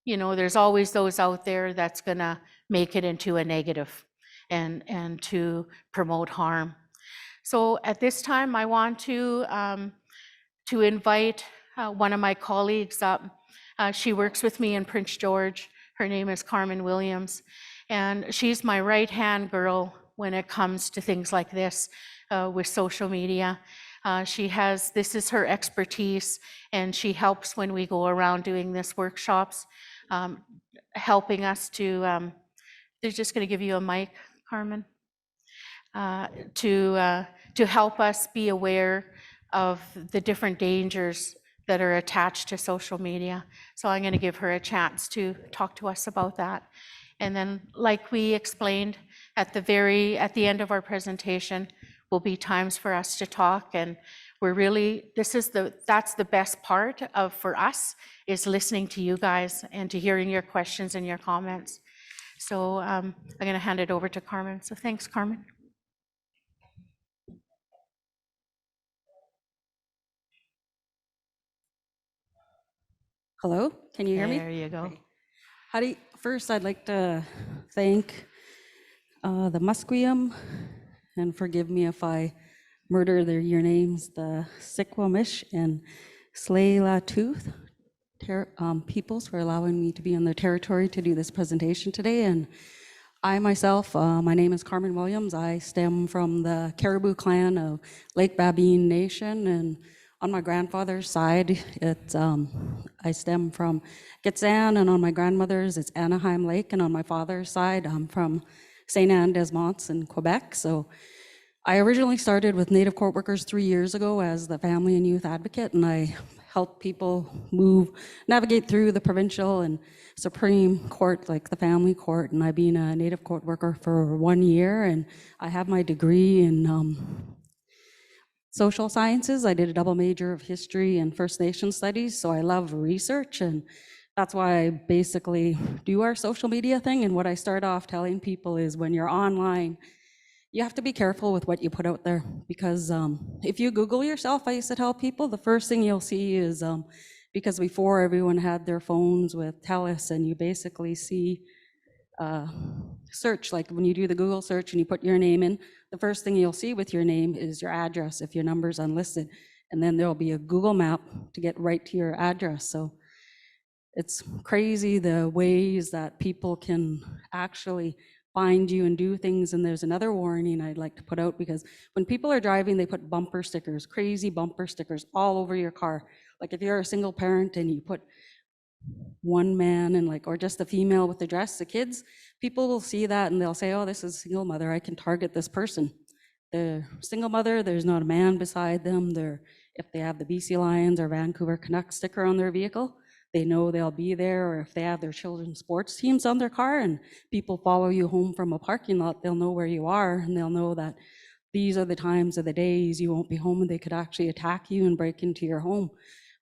you know, there's always those out there that's gonna make it into a negative and to promote harm. So at this time, I want to invite one of my colleagues up. She works with me in Prince George. Her name is Carmen Williams, and she's my right-hand girl when it comes to things like this with social media. This is her expertise, and she helps when we go around doing this workshops, helping us to, they're just gonna give you a mic, Carmen, to help us be aware of the different dangers that are attached to social media. So I'm going to give her a chance to talk to us about that. And then, like we explained at the end of our presentation, will be times for us to talk. And we're really, that's the best part of for us, is listening to you guys and to hearing your questions and your comments. So I'm going to hand it over to Carmen. So thanks, Carmen. Hello, can you hear me? There you go. First, I'd like to thank the Musqueam, and forgive me if I murder your names, the Sikwamish and Slayla Tooth peoples, for allowing me to be on their territory to do this presentation today. And I myself, my name is Carmen Williams. I stem from the Caribou clan of Lake Babine Nation, and on my grandfather's side, I stem from Gitxan, and on my grandmother's, it's Anaheim Lake, and on my father's side, I'm from St. Anne des Monts in Quebec. So I originally started with Native court workers 3 years ago as the family and youth advocate, and I help people navigate through the provincial and Supreme Court, like the family court, and I've been a Native court worker for 1 year, and I have my degree in social sciences. I did a double major of history and First Nation studies, so I love research, and that's why I basically do our social media thing. And what I start off telling people is, when you're online, you have to be careful with what you put out there, because if you Google yourself, I used to tell people, the first thing you'll see is, because before everyone had their phones with TELUS, and you basically see search, like when you do the Google search and you put your name in, the first thing you'll see with your name is your address if your number's unlisted, and then there'll be a Google map to get right to your address. So it's crazy the ways that people can actually find you and do things. And there's another warning I'd like to put out, because when people are driving, they put bumper stickers, crazy bumper stickers all over your car. Like if you're a single parent and you put one man and or just a female with the dress, the kids, people will see that and they'll say, oh, this is a single mother, I can target this person. The single mother, there's not a man beside them. If they have the BC Lions or Vancouver Canucks sticker on their vehicle, they know they'll be there. Or if they have their children's sports teams on their car and people follow you home from a parking lot, they'll know where you are, and they'll know that these are the times of the days you won't be home, and they could actually attack you and break into your home.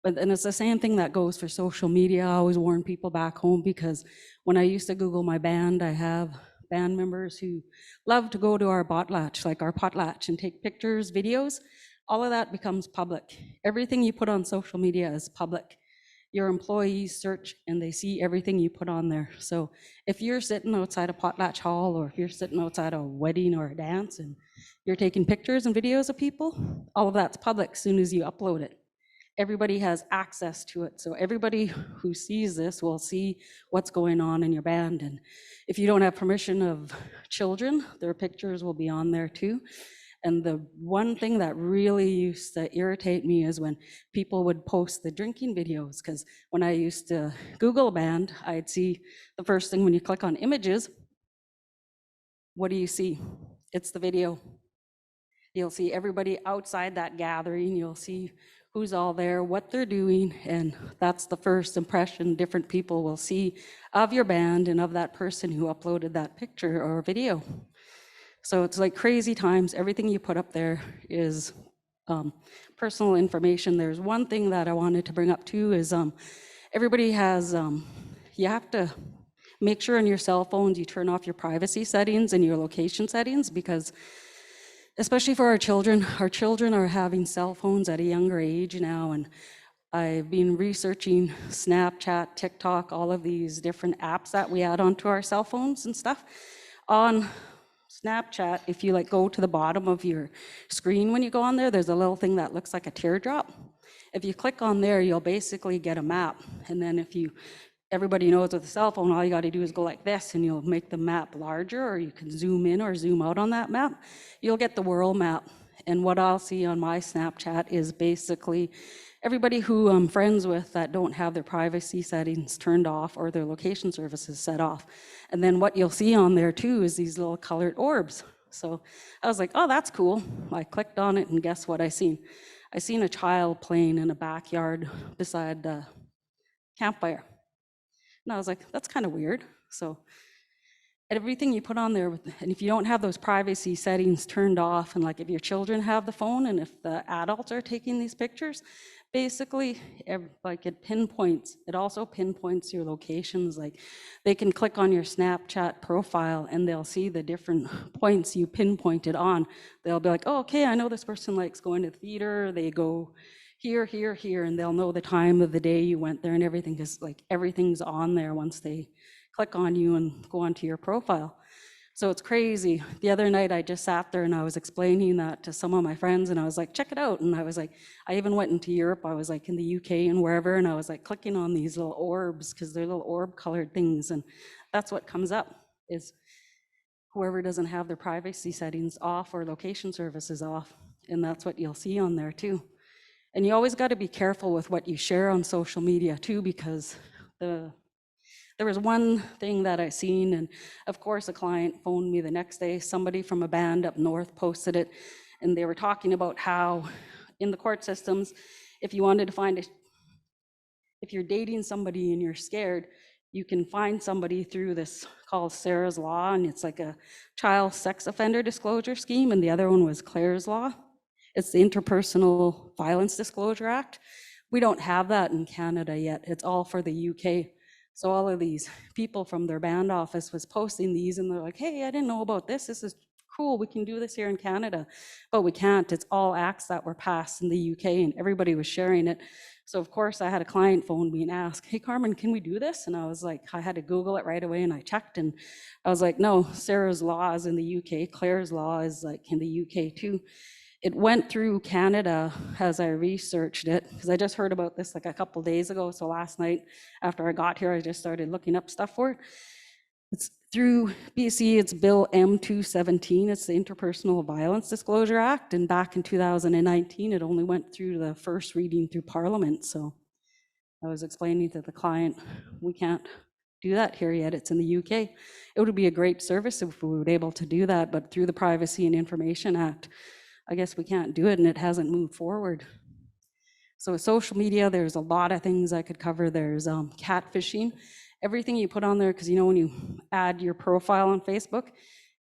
And it's the same thing that goes for social media. I always warn people back home, because when I used to Google my band, I have band members who love to go to our potlatch, and take pictures, videos. All of that becomes public. Everything you put on social media is public. Your employees search and they see everything you put on there. So if you're sitting outside a potlatch hall, or if you're sitting outside a wedding or a dance and you're taking pictures and videos of people, all of that's public as soon as you upload it. Everybody has access to it. So everybody who sees this will see what's going on in your band. And if you don't have permission of children, their pictures will be on there too. And the one thing that really used to irritate me is when people would post the drinking videos, because when I used to Google a band, I'd see the first thing when you click on images, what do you see? It's the video. You'll see everybody outside that gathering. You'll see who's all there, what they're doing, and that's the first impression different people will see of your band and of that person who uploaded that picture or video. So it's like crazy times. Everything you put up there is personal information. There's one thing that I wanted to bring up too is everybody has, you have to make sure on your cell phones you turn off your privacy settings and your location settings, because especially for our children are having cell phones at a younger age now, and I've been researching Snapchat, TikTok, all of these different apps that we add onto our cell phones and stuff. On Snapchat, if you like go to the bottom of your screen when you go on there, there's a little thing that looks like a teardrop. If you click on there, you'll basically get a map. And then everybody knows with a cell phone, all you got to do is go like this and you'll make the map larger, or you can zoom in or zoom out on that map. You'll get the world map. And what I'll see on my Snapchat is basically everybody who I'm friends with that don't have their privacy settings turned off or their location services set off. And then what you'll see on there too is these little colored orbs. So I was like, oh, that's cool. I clicked on it and guess what I seen? I seen a child playing in a backyard beside the campfire. And I was like, that's kind of weird. So everything you put on there, and if you don't have those privacy settings turned off, and like if your children have the phone and if the adults are taking these pictures, basically like it also pinpoints your locations. Like they can click on your Snapchat profile and they'll see the different points you pinpointed on. They'll be like, oh, okay, I know this person likes going to the theater. They go here, here, here, and they'll know the time of the day you went there and everything, because like everything's on there once they click on you and go onto your profile. So it's crazy. The other night I just sat there and I was explaining that to some of my friends and I was like, check it out. And I was like, I even went into Europe. I was like in the UK and wherever, and I was like clicking on these little orbs because they're little orb colored things. And that's what comes up is whoever doesn't have their privacy settings off or location services off. And that's what you'll see on there too. And you always got to be careful with what you share on social media too, because there was one thing that I seen, and of course a client phoned me the next day. Somebody from a band up north posted it, and they were talking about how in the court systems, if you wanted to find if you're dating somebody and you're scared, you can find somebody through this called Sarah's Law, and it's like a child sex offender disclosure scheme, and the other one was Claire's Law. It's the Interpersonal Violence Disclosure Act. We don't have that in Canada yet. It's all for the UK. So all of these people from their band office was posting these and they're like, hey, I didn't know about this. This is cool. We can do this here in Canada, but we can't. It's all acts that were passed in the UK and everybody was sharing it. So of course I had a client phone me and ask, hey Carmen, can we do this? And I was like, I had to Google it right away and I checked and I was like, no, Sarah's Law is in the UK. Claire's Law is like in the UK too. It went through Canada as I researched it, because I just heard about this like a couple days ago. So last night after I got here, I just started looking up stuff for it. It's through BC, it's Bill M217. It's the Interpersonal Violence Disclosure Act. And back in 2019, it only went through the first reading through Parliament. So I was explaining to the client, we can't do that here yet. It's in the UK. It would be a great service if we were able to do that, but through the Privacy and Information Act, I guess we can't do it and it hasn't moved forward. So with social media, there's a lot of things I could cover. There's catfishing, everything you put on there, because you know when you add your profile on Facebook,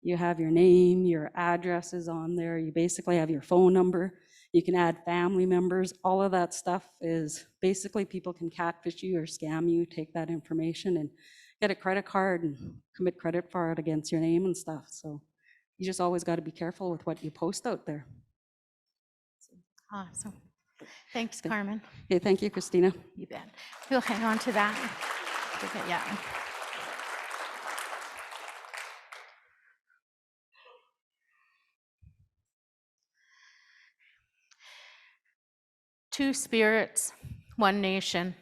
you have your name, your address is on there, you basically have your phone number, you can add family members, all of that stuff is basically people can catfish you or scam you, take that information and get a credit card and commit credit fraud against your name and stuff. So you just always got to be careful with what you post out there. Awesome. Thanks, Carmen. Okay, thank you, Christina. You bet. We'll hang on to that. Yeah. Two spirits, one nation.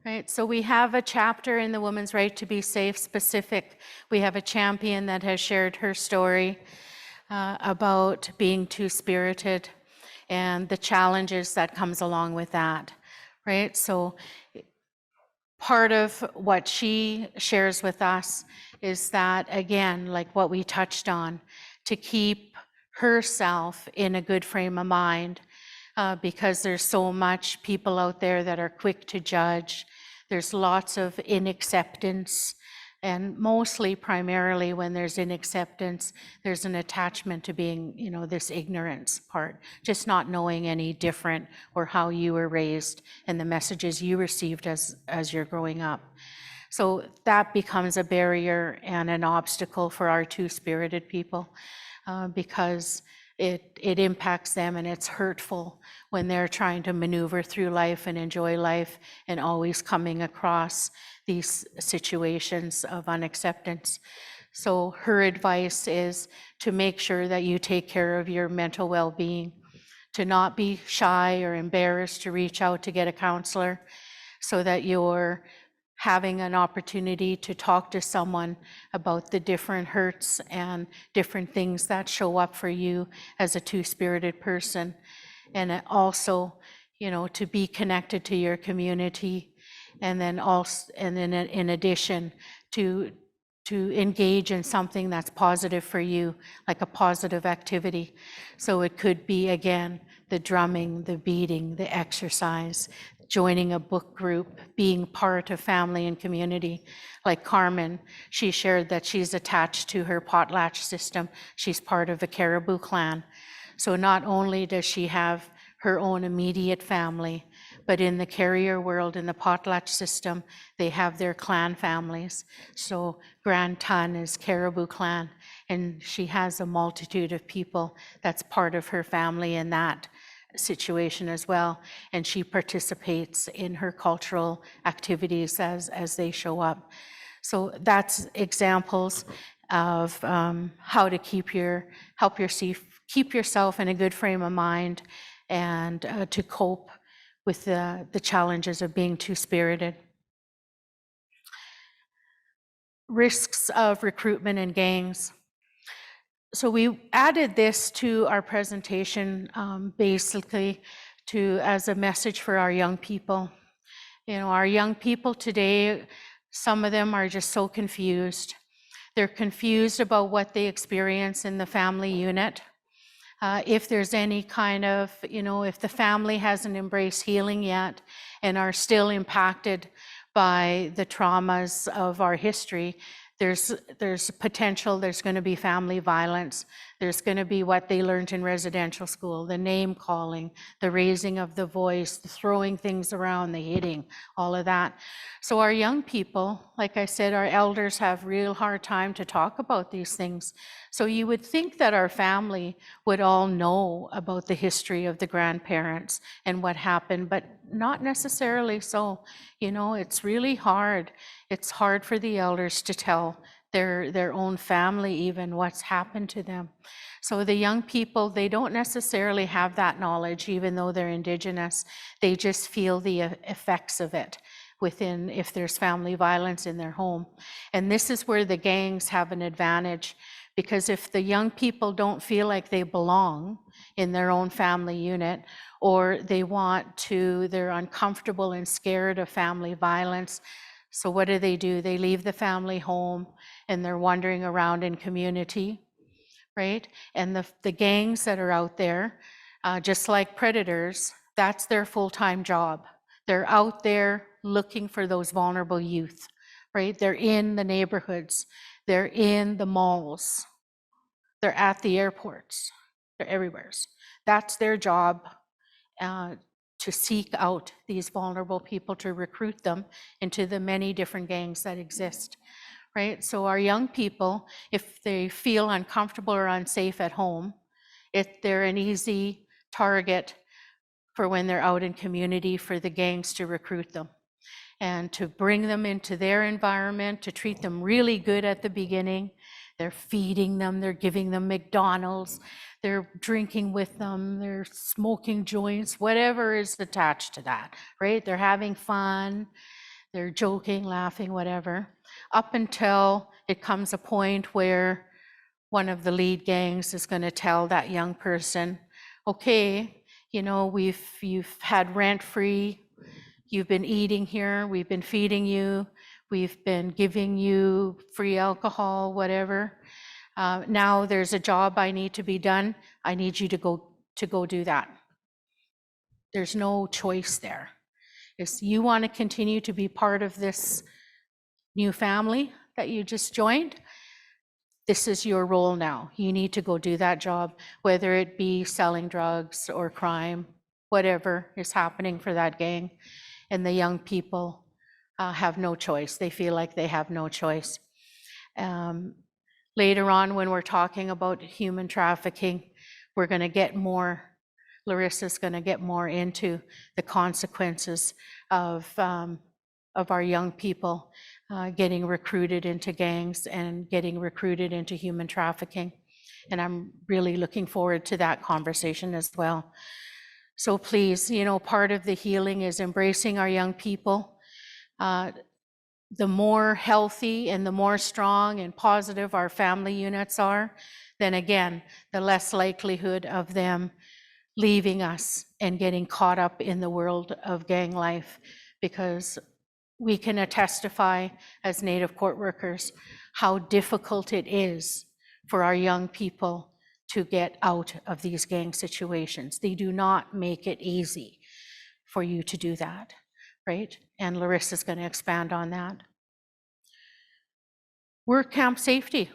Right, so we have a chapter in the Women's Right to Be Safe specific. We have a champion that has shared her story about being two-spirited and the challenges that comes along with that, right? So part of what she shares with us is that, again, like what we touched on, to keep herself in a good frame of mind, because there's so much people out there that are quick to judge. There's lots of inacceptance, and mostly primarily when there's inacceptance, there's an attachment to being, you know, this ignorance part, just not knowing any different or how you were raised and the messages you received as you're growing up. So that becomes a barrier and an obstacle for our two-spirited people, because it impacts them, and it's hurtful when they're trying to maneuver through life and enjoy life and always coming across these situations of unacceptance. So her advice is to make sure that you take care of your mental well-being, to not be shy or embarrassed to reach out to get a counselor, so that you're having an opportunity to talk to someone about the different hurts and different things that show up for you as a two-spirited person. And also, you know, to be connected to your community, and then also, and then in addition, to engage in something that's positive for you, like a positive activity. So it could be, again, the drumming, the beading, the exercise, joining a book group, being part of family and community. Like Carmen, she shared that she's attached to her potlatch system. She's part of a Caribou clan. So not only does she have her own immediate family, but in the carrier world, in the potlatch system, they have their clan families. So Grand Tun is Caribou clan, and she has a multitude of people that's part of her family in that situation as well. And she participates in her cultural activities as they show up. So that's examples of how to keep yourself in a good frame of mind, and to cope with the challenges of being two-spirited. Risks of recruitment and gangs. So we added this to our presentation basically as a message for our young people. You know, our young people today, some of them are just so confused. They're confused about what they experience in the family unit. If there's any kind of, you know, if the family hasn't embraced healing yet and are still impacted by the traumas of our history, there's potential, there's going to be family violence. There's going to be what they learned in residential school, the name calling, the raising of the voice, the throwing things around, the hitting, all of that. So our young people, like I said, our elders have real hard time to talk about these things. So you would think that our family would all know about the history of the grandparents and what happened, but not necessarily so. You know, it's really hard. It's hard for the elders to tell their own family even what's happened to them. So the young people, they don't necessarily have that knowledge, even though they're Indigenous. They just feel the effects of it within, if there's family violence in their home. And this is where the gangs have an advantage, because if the young people don't feel like they belong in their own family unit, or they're uncomfortable and scared of family violence, so what do? They leave the family home and they're wandering around in community, right? And the gangs that are out there, just like predators, that's their full-time job. They're out there looking for those vulnerable youth, right? They're in the neighborhoods, they're in the malls, they're at the airports, they're everywhere. That's their job, to seek out these vulnerable people, to recruit them into the many different gangs that exist, right? So our young people, if they feel uncomfortable or unsafe at home, they're an easy target for when they're out in community for the gangs to recruit them and to bring them into their environment, to treat them really good at the beginning. They're feeding them, they're giving them McDonald's, they're drinking with them, they're smoking joints, whatever is attached to that, right? They're having fun, they're joking, laughing, whatever, up until it comes a point where one of the lead gangs is going to tell that young person, okay, you know, you've had rent-free, you've been eating here, we've been feeding you, we've been giving you free alcohol, whatever. Now there's a job I need to be done. I need you to go do that. There's no choice there. If you want to continue to be part of this new family that you just joined, this is your role now. You need to go do that job, whether it be selling drugs or crime, whatever is happening for that gang. And the young people have no choice. They feel like they have no choice. Later on, when we're talking about human trafficking, we're going to get more, Larissa's going to get more into the consequences of our young people getting recruited into gangs and getting recruited into human trafficking. And I'm really looking forward to that conversation as well. So please, you know, part of the healing is embracing our young people. The more healthy and the more strong and positive our family units are, then again, the less likelihood of them leaving us and getting caught up in the world of gang life, because we can testify as Native court workers how difficult it is for our young people to get out of these gang situations. They do not make it easy for you to do that, right? And Larissa's going to expand on that. Work camp safety.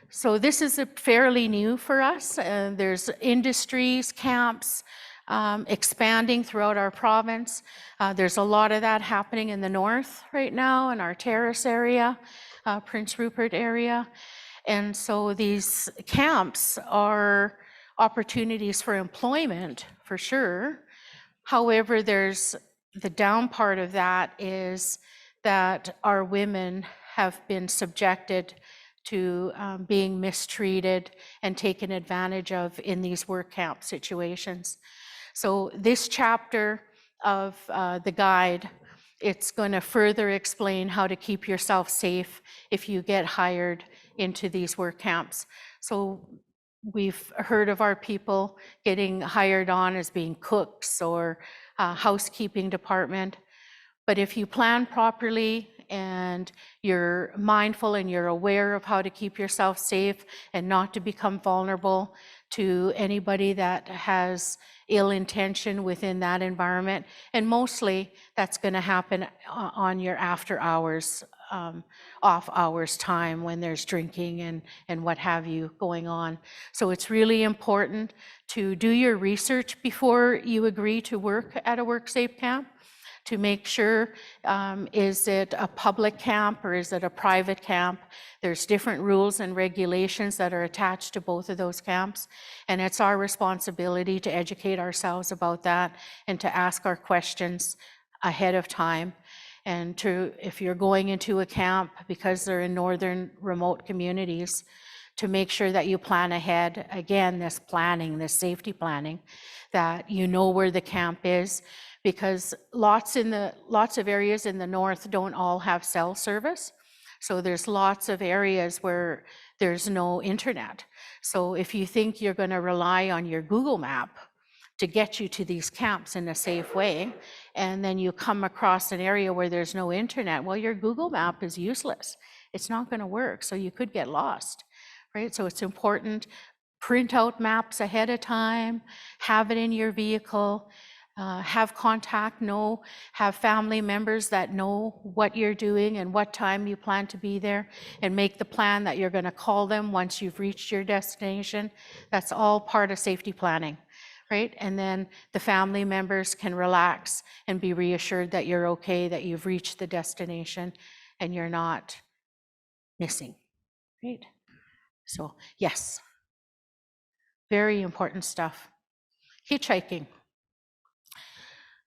So this is fairly new for us. There's industries, camps, expanding throughout our province. There's a lot of that happening in the north right now in our Terrace area, Prince Rupert area. And so these camps are opportunities for employment for sure. However, there's the down part of that is that our women have been subjected to being mistreated and taken advantage of in these work camp situations. So this chapter of the guide, it's going to further explain how to keep yourself safe if you get hired into these work camps. So we've heard of our people getting hired on as being cooks or housekeeping department. But if you plan properly and you're mindful and you're aware of how to keep yourself safe and not to become vulnerable to anybody that has ill intention within that environment, and mostly that's going to happen on your after hours, off hours time when there's drinking and what have you going on. So it's really important to do your research before you agree to work at a WorkSafe camp, to make sure, is it a public camp or is it a private camp? There's different rules and regulations that are attached to both of those camps. And it's our responsibility to educate ourselves about that and to ask our questions ahead of time. And to, if you're going into a camp, because they're in northern remote communities, to make sure that you plan ahead. Again, this planning, this safety planning, that you know where the camp is, because lots of areas in the north don't all have cell service. So there's lots of areas where there's no internet. So if you think you're going to rely on your Google map to get you to these camps in a safe way, and then you come across an area where there's no internet, well, your Google map is useless. It's not going to work, so you could get lost, right? So it's important, print out maps ahead of time, have it in your vehicle, have contact, have family members that know what you're doing and what time you plan to be there, and make the plan that you're going to call them once you've reached your destination. That's all part of safety planning, right? And then the family members can relax and be reassured that you're okay, that you've reached the destination and you're not missing, right? So yes, very important stuff. Hitchhiking.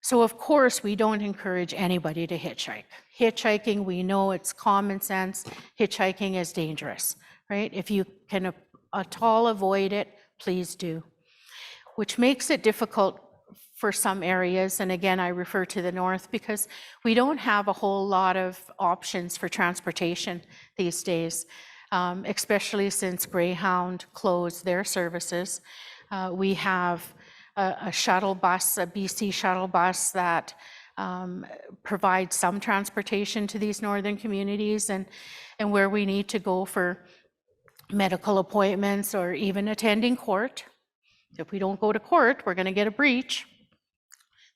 So of course, we don't encourage anybody to hitchhike. Hitchhiking, we know it's common sense. Hitchhiking is dangerous, right? If you can at all avoid it, please do. Which makes it difficult for some areas, and again, I refer to the north, because we don't have a whole lot of options for transportation these days, especially since Greyhound closed their services. We have a shuttle bus, a BC shuttle bus that provides some transportation to these northern communities, and where we need to go for medical appointments or even attending court. If we don't go to court, we're going to get a breach.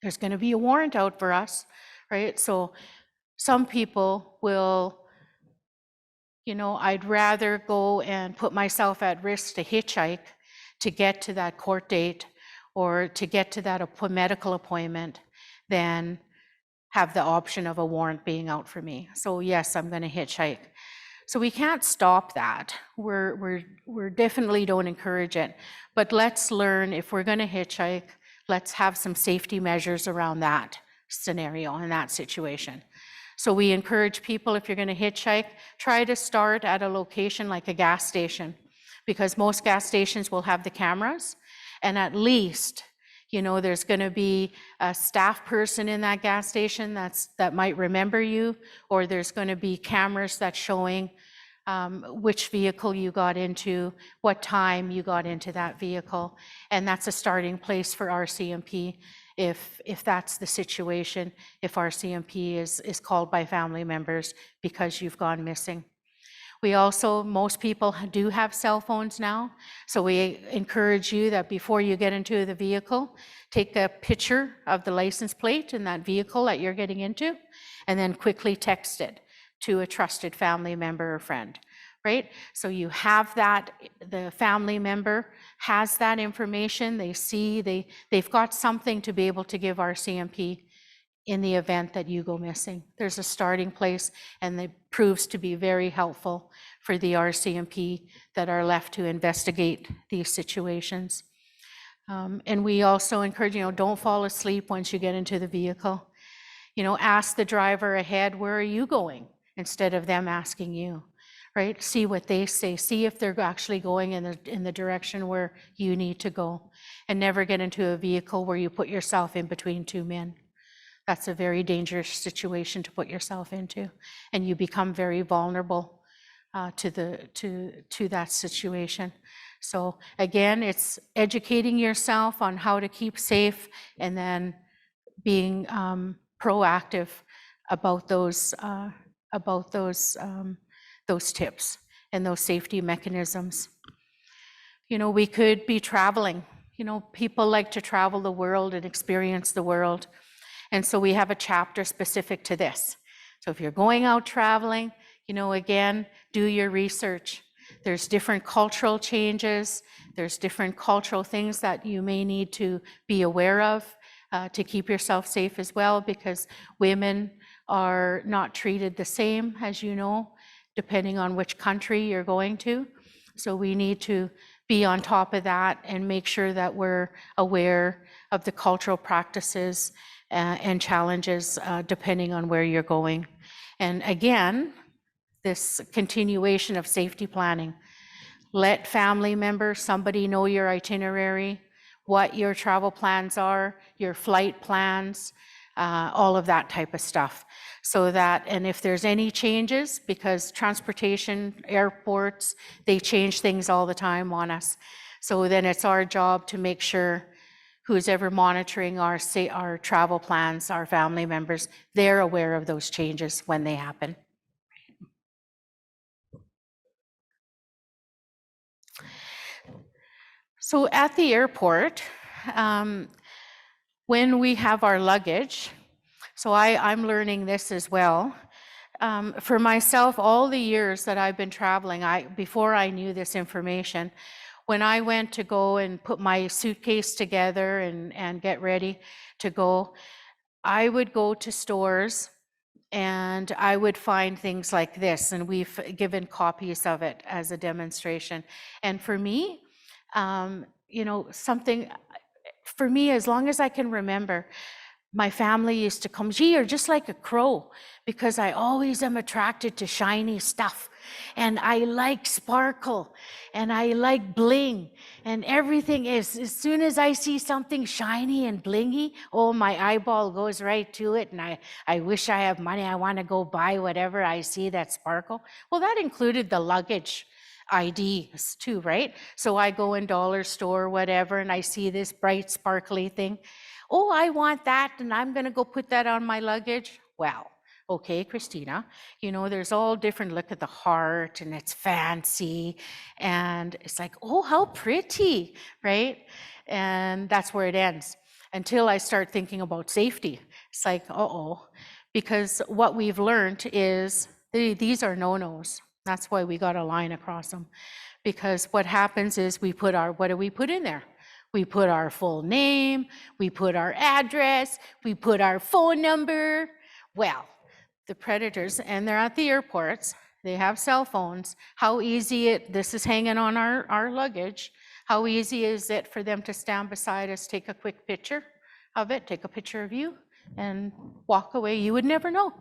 There's going to be a warrant out for us, right? So some people will, I'd rather go and put myself at risk to hitchhike to get to that court date or to get to that medical appointment than have the option of a warrant being out for me. So yes, I'm going to hitchhike. So we can't stop that. We're definitely don't encourage it. But let's learn, if we're going to hitchhike, let's have some safety measures around that scenario and that situation. So we encourage people, if you're going to hitchhike, try to start at a location like a gas station, because most gas stations will have the cameras, and at least, you know, there's going to be a staff person in that gas station that might remember you, or there's going to be cameras that's showing which vehicle you got into, what time you got into that vehicle, and that's a starting place for RCMP if that's the situation, if RCMP is called by family members because you've gone missing. We also, most people do have cell phones now, so we encourage you that before you get into the vehicle, take a picture of the license plate in that vehicle that you're getting into, and then quickly text it to a trusted family member or friend, right? So you have that, the family member has that information, they see, they've got something to be able to give RCMP in the event that you go missing. There's a starting place, and it proves to be very helpful for the RCMP that are left to investigate these situations. And we also encourage, you know, don't fall asleep once you get into the vehicle. You know, ask the driver ahead, where are you going? Instead of them asking you, right? See what they say. See if they're actually going in the direction where you need to go. And never get into a vehicle where you put yourself in between two men. That's a very dangerous situation to put yourself into, and you become very vulnerable to that situation. So again, it's educating yourself on how to keep safe, and then being proactive about those tips and those safety mechanisms. You know, we could be traveling. You know, people like to travel the world and experience the world. And so we have a chapter specific to this. So if you're going out traveling, you know, again, do your research. There's different cultural changes. There's different cultural things that you may need to be aware of to keep yourself safe as well, because women are not treated the same, as you know, depending on which country you're going to. So we need to be on top of that and make sure that we're aware of the cultural practices and challenges depending on where you're going. And again, this continuation of safety planning. Let family members, somebody know your itinerary, what your travel plans are, your flight plans, all of that type of stuff. So that, and if there's any changes, because transportation, airports, they change things all the time on us. So then it's our job to make sure who's ever monitoring our travel plans, our family members, they're aware of those changes when they happen. So at the airport, when we have our luggage, so I'm learning this as well. For myself, all the years that I've been traveling, before I knew this information, when I went to go and put my suitcase together and get ready to go, I would go to stores and I would find things like this, and we've given copies of it as a demonstration. And for me, you know, something, for me, as long as I can remember, my family used to come, gee, you're just like a crow, because I always am attracted to shiny stuff. And I like sparkle, and I like bling, and everything is, as soon as I see something shiny and blingy, oh, my eyeball goes right to it, and I wish I have money, I want to go buy whatever I see that sparkle. Well, that included the luggage IDs too, right? So I go in dollar store, whatever, and I see this bright, sparkly thing. Oh, I want that, and I'm going to go put that on my luggage. Well, okay, Christina, you know, there's all different, look at the heart, and it's fancy, and it's like, oh, how pretty, right? And that's where it ends, until I start thinking about safety. It's like, uh-oh, because what we've learned is these are no-nos. That's why we got a line across them. Because what happens is what do we put in there? We put our full name, we put our address, we put our phone number. Well, the predators, and they're at the airports, They have cell phones. How easy this is hanging on our luggage. How easy is it for them to stand beside us, take a quick picture of it, take a picture of you, and walk away? You would never know.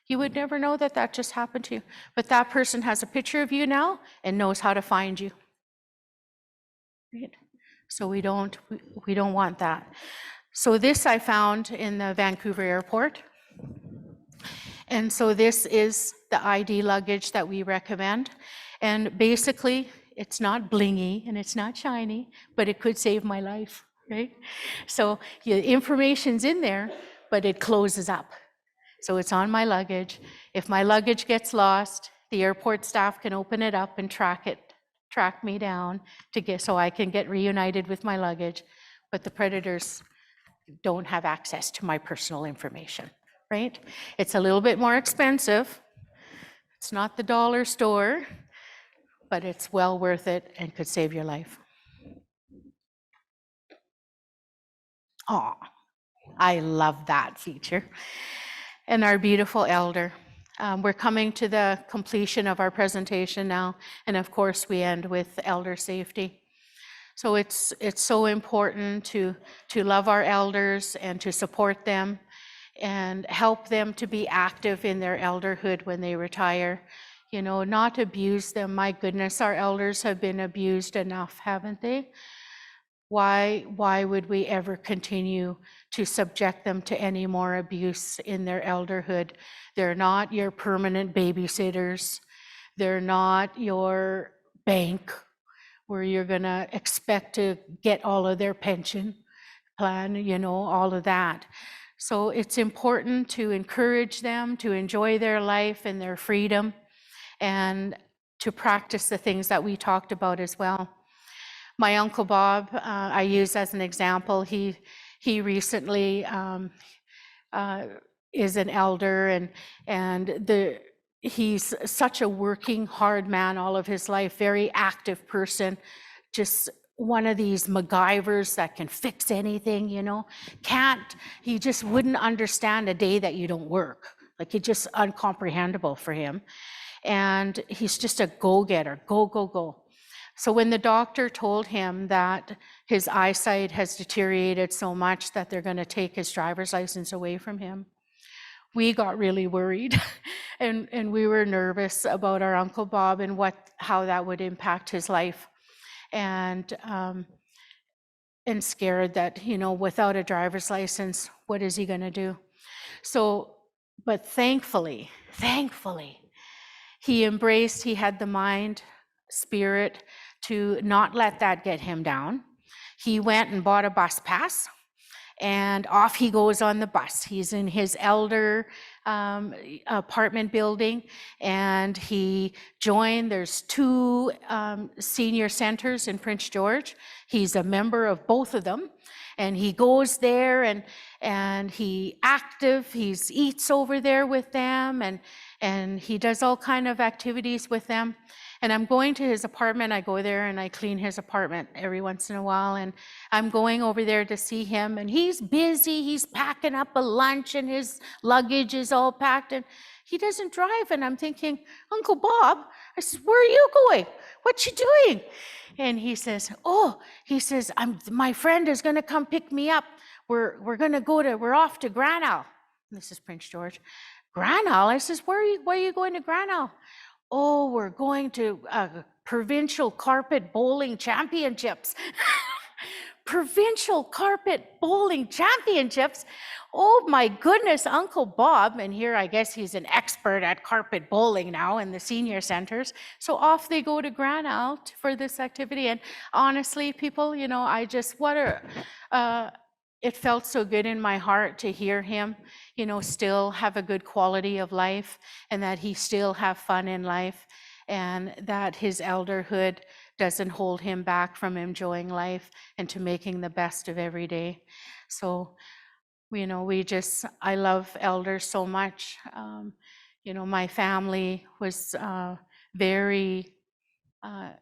You would never know that that just happened to you. But that person has a picture of you now and knows how to find you. Right? So we don't want that. So this I found in the Vancouver airport. And so this is the ID luggage that we recommend. And basically, it's not blingy and it's not shiny, but it could save my life, right? So the information's in there, but it closes up. So it's on my luggage. If my luggage gets lost, the airport staff can open it up and track me down so I can get reunited with my luggage. But the predators don't have access to my personal information, right? It's a little bit more expensive. It's not the dollar store, but it's well worth it and could save your life. Oh, I love that feature. And our beautiful elder. We're coming to the completion of our presentation now, and of course we end with elder safety. So it's so important to love our elders and to support them and help them to be active in their elderhood when they retire. You know, not abuse them. My goodness, our elders have been abused enough, haven't they? Why would we ever continue to subject them to any more abuse in their elderhood? They're not your permanent babysitters. They're not your bank where you're gonna expect to get all of their pension plan, you know, all of that. So it's important to encourage them to enjoy their life and their freedom and to practice the things that we talked about as well. My Uncle Bob, I use as an example. He recently is an elder, and he's such a working, hard man all of his life, very active person, just one of these MacGyvers that can fix anything, you know. He just wouldn't understand a day that you don't work. Like, it's just incomprehensible for him. And he's just a go-getter, go. So when the doctor told him that his eyesight has deteriorated so much that they're going to take his driver's license away from him, we got really worried and we were nervous about our Uncle Bob and how that would impact his life, and scared that, you know, without a driver's license, what is he going to do? So, but thankfully, he had the mind, spirit to not let that get him down. He went and bought a bus pass, and off he goes on the bus. He's in his elder apartment building, and he joined, there's 2 senior centers in Prince George. He's a member of both of them, and he goes there and he eats over there with them, and he does all kind of activities with them. And I'm going to his apartment. I go there and I clean his apartment every once in a while. And I'm going over there to see him. And he's busy. He's packing up a lunch and his luggage is all packed. And he doesn't drive. And I'm thinking, Uncle Bob, I said, where are you going? What you doing? And he says, my friend is going to come pick me up. We're off to Granal. This is Prince George. Granal? I says, why are you going to Granal? Oh, we're going to provincial carpet bowling championships. Provincial carpet bowling championships? Oh my goodness, Uncle Bob. And here I guess he's an expert at carpet bowling now in the senior centers. So off they go to Granal for this activity. And honestly, people, you know, it felt so good in my heart to hear him, you know, still have a good quality of life, and that he still have fun in life, and that his elderhood doesn't hold him back from enjoying life and to making the best of every day. So, you know, I love elders so much. You know, my family was very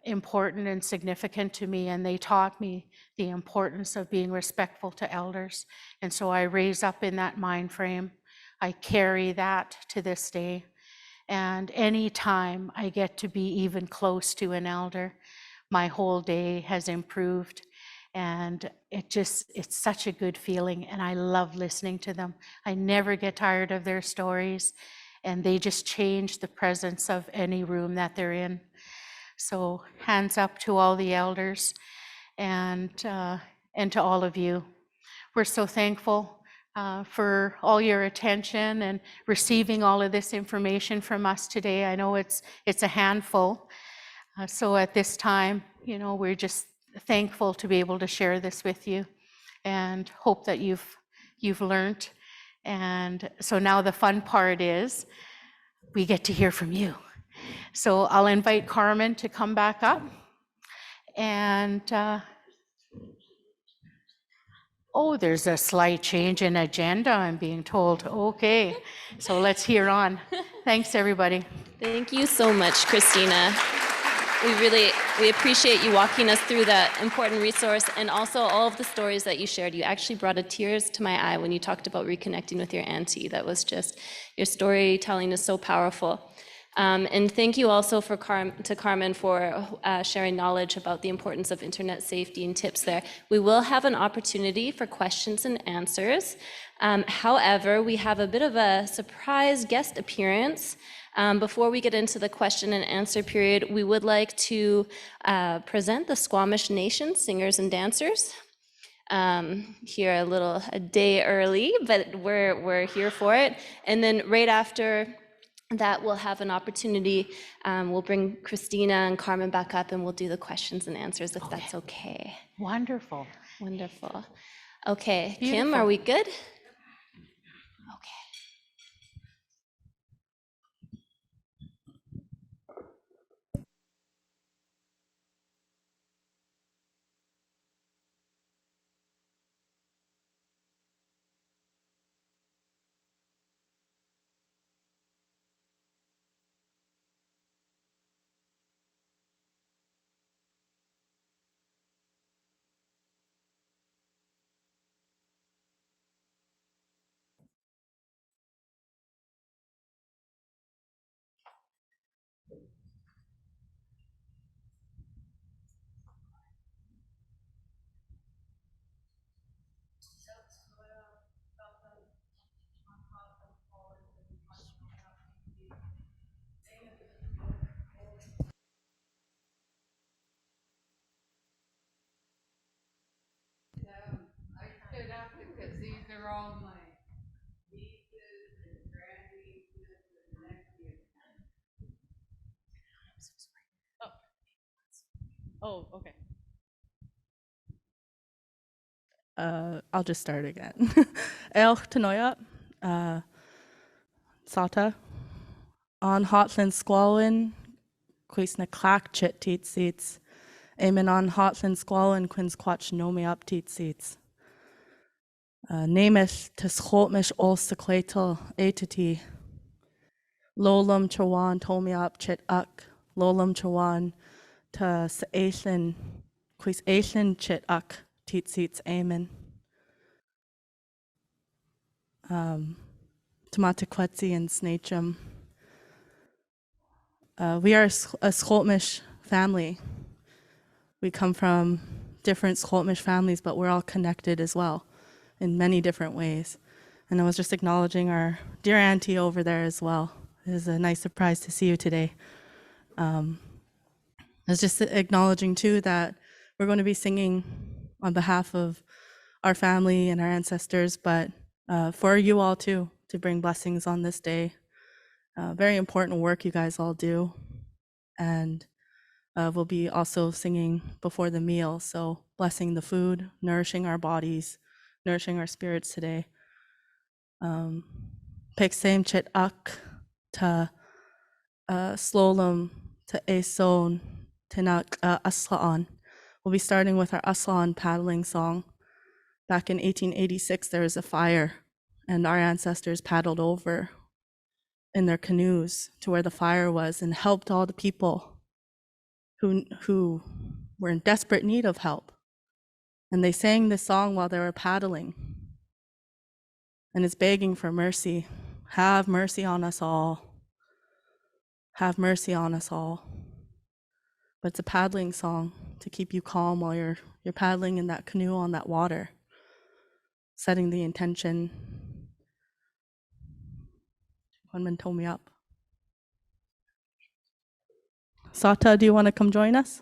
important and significant to me, and they taught me the importance of being respectful to elders. And so I raise up in that mind frame. I carry that to this day. And any time I get to be even close to an elder, my whole day has improved. And it's such a good feeling. And I love listening to them. I never get tired of their stories. And they just change the presence of any room that they're in. So hands up to all the elders and to all of you. We're so thankful for all your attention and receiving all of this information from us today. I know it's a handful. So at this time, we're just thankful to be able to share this with you and hope that you've learned. And so now the fun part is we get to hear from you. So I'll invite Carmen to come back up. And oh, there's a slight change in agenda, I'm being told. Okay, so let's hear on. Thanks, everybody. Thank you so much, Christina. We appreciate you walking us through that important resource and also all of the stories that you shared. You actually brought a tears to my eye when you talked about reconnecting with your auntie. That was just, your storytelling is so powerful. And thank you also to Carmen for sharing knowledge about the importance of internet safety and tips there. We will have an opportunity for questions and answers. However, we have a bit of a surprise guest appearance. Before we get into the question and answer period, we would like to present the Squamish Nation singers and dancers. Here a day early, but we're here for it. And then right after that, we'll have an opportunity. We'll bring Christina and Carmen back up and we'll do the questions and answers if that's okay. Wonderful. Wonderful. Okay, Beautiful. Kim, are we good? Okay. Because these are all my nieces and grandnieces and nephews. Oh, okay. I'll just start again. Elch Tanoia, Sata, on Hotland Squalin, Quis na clack chit teat seats, Amen on Hotland Squalin, Quins quatch no me up teat seats. Nameth to schotmish ol seclatal atiti, Lolum chawan told me up chit uck, Lolum chawan to Aishin, Quis Aishin chit uck teat seats, Amen. Tomataquetzi and Snachum. We are a Skoltmish family. We come from different Skoltmish families, but we're all connected as well in many different ways. And I was just acknowledging our dear auntie over there as well. It is a nice surprise to see you today. I was just acknowledging too that we're going to be singing on behalf of our family and our ancestors, but for you all too, to bring blessings on this day. Very important work you guys all do. And we'll be also singing before the meal. So blessing the food, nourishing our bodies, nourishing our spirits today. Peksem chit ak ta slolum ta eson tenak aslaan. We'll be starting with our aslaan paddling song. Back in 1886, there was a fire, and our ancestors paddled over in their canoes to where the fire was and helped all the people who were in desperate need of help. And they sang this song while they were paddling. And it's begging for mercy. Have mercy on us all. have mercy on us all. But it's a paddling song to keep you calm while you're paddling in that canoe on that water, setting the intention. Kunman told me up. Sata, do you want to come join us?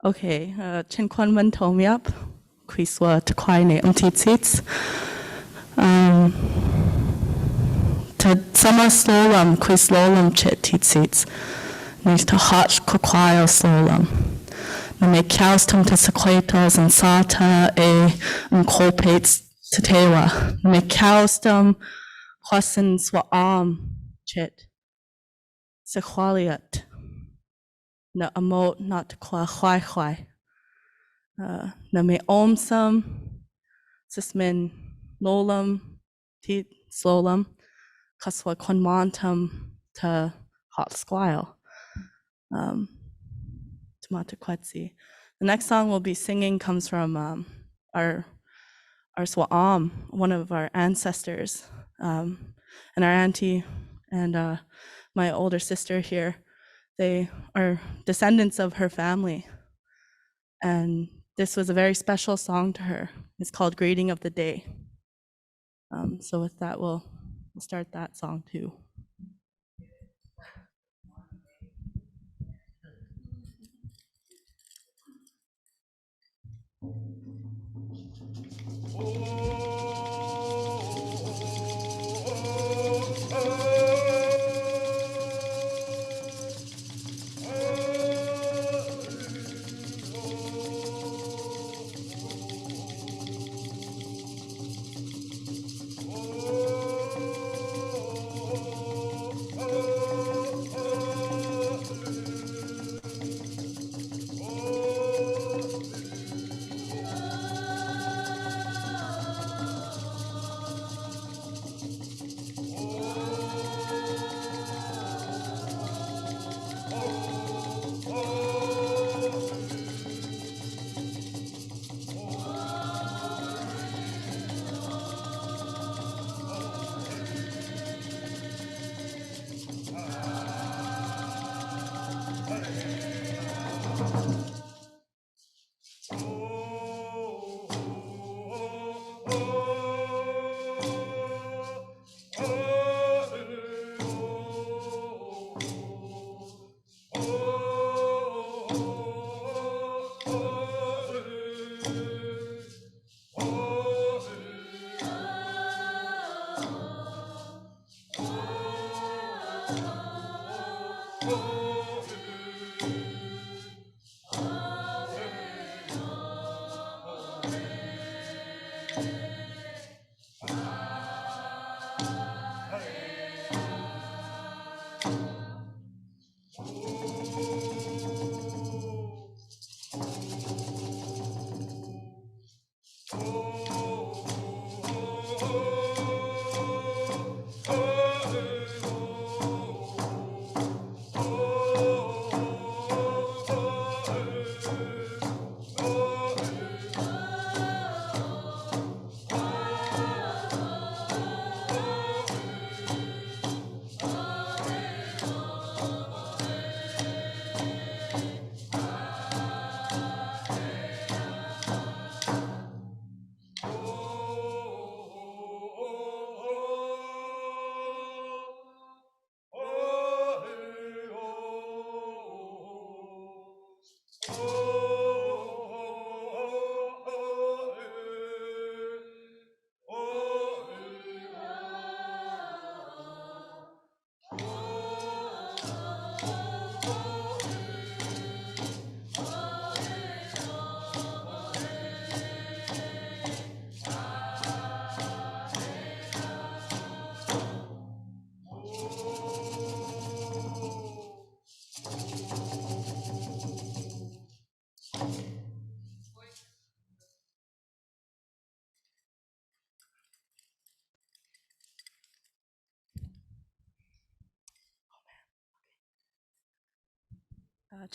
Okay, Chen Kwan told me up. Quiswa to quine umtitsits. To sama slolam, quislolam chit titsits. Nis to hotch quaquio slolam. Na me kaustum to sequatos and sata colpates to tewa. Na me kaustum quasin swaam chit. Sequaliat. Na amot not qua chwai. Na me omsum, sismin lolam, tit slolam, kaswa conmontum to hot squile. Tomata quetzi. The next song we'll be singing comes from our Swa'am, one of our ancestors, and our auntie and my older sister here. They are descendants of her family. And this was a very special song to her. It's called Greeting of the Day. So with that, we'll start that song too.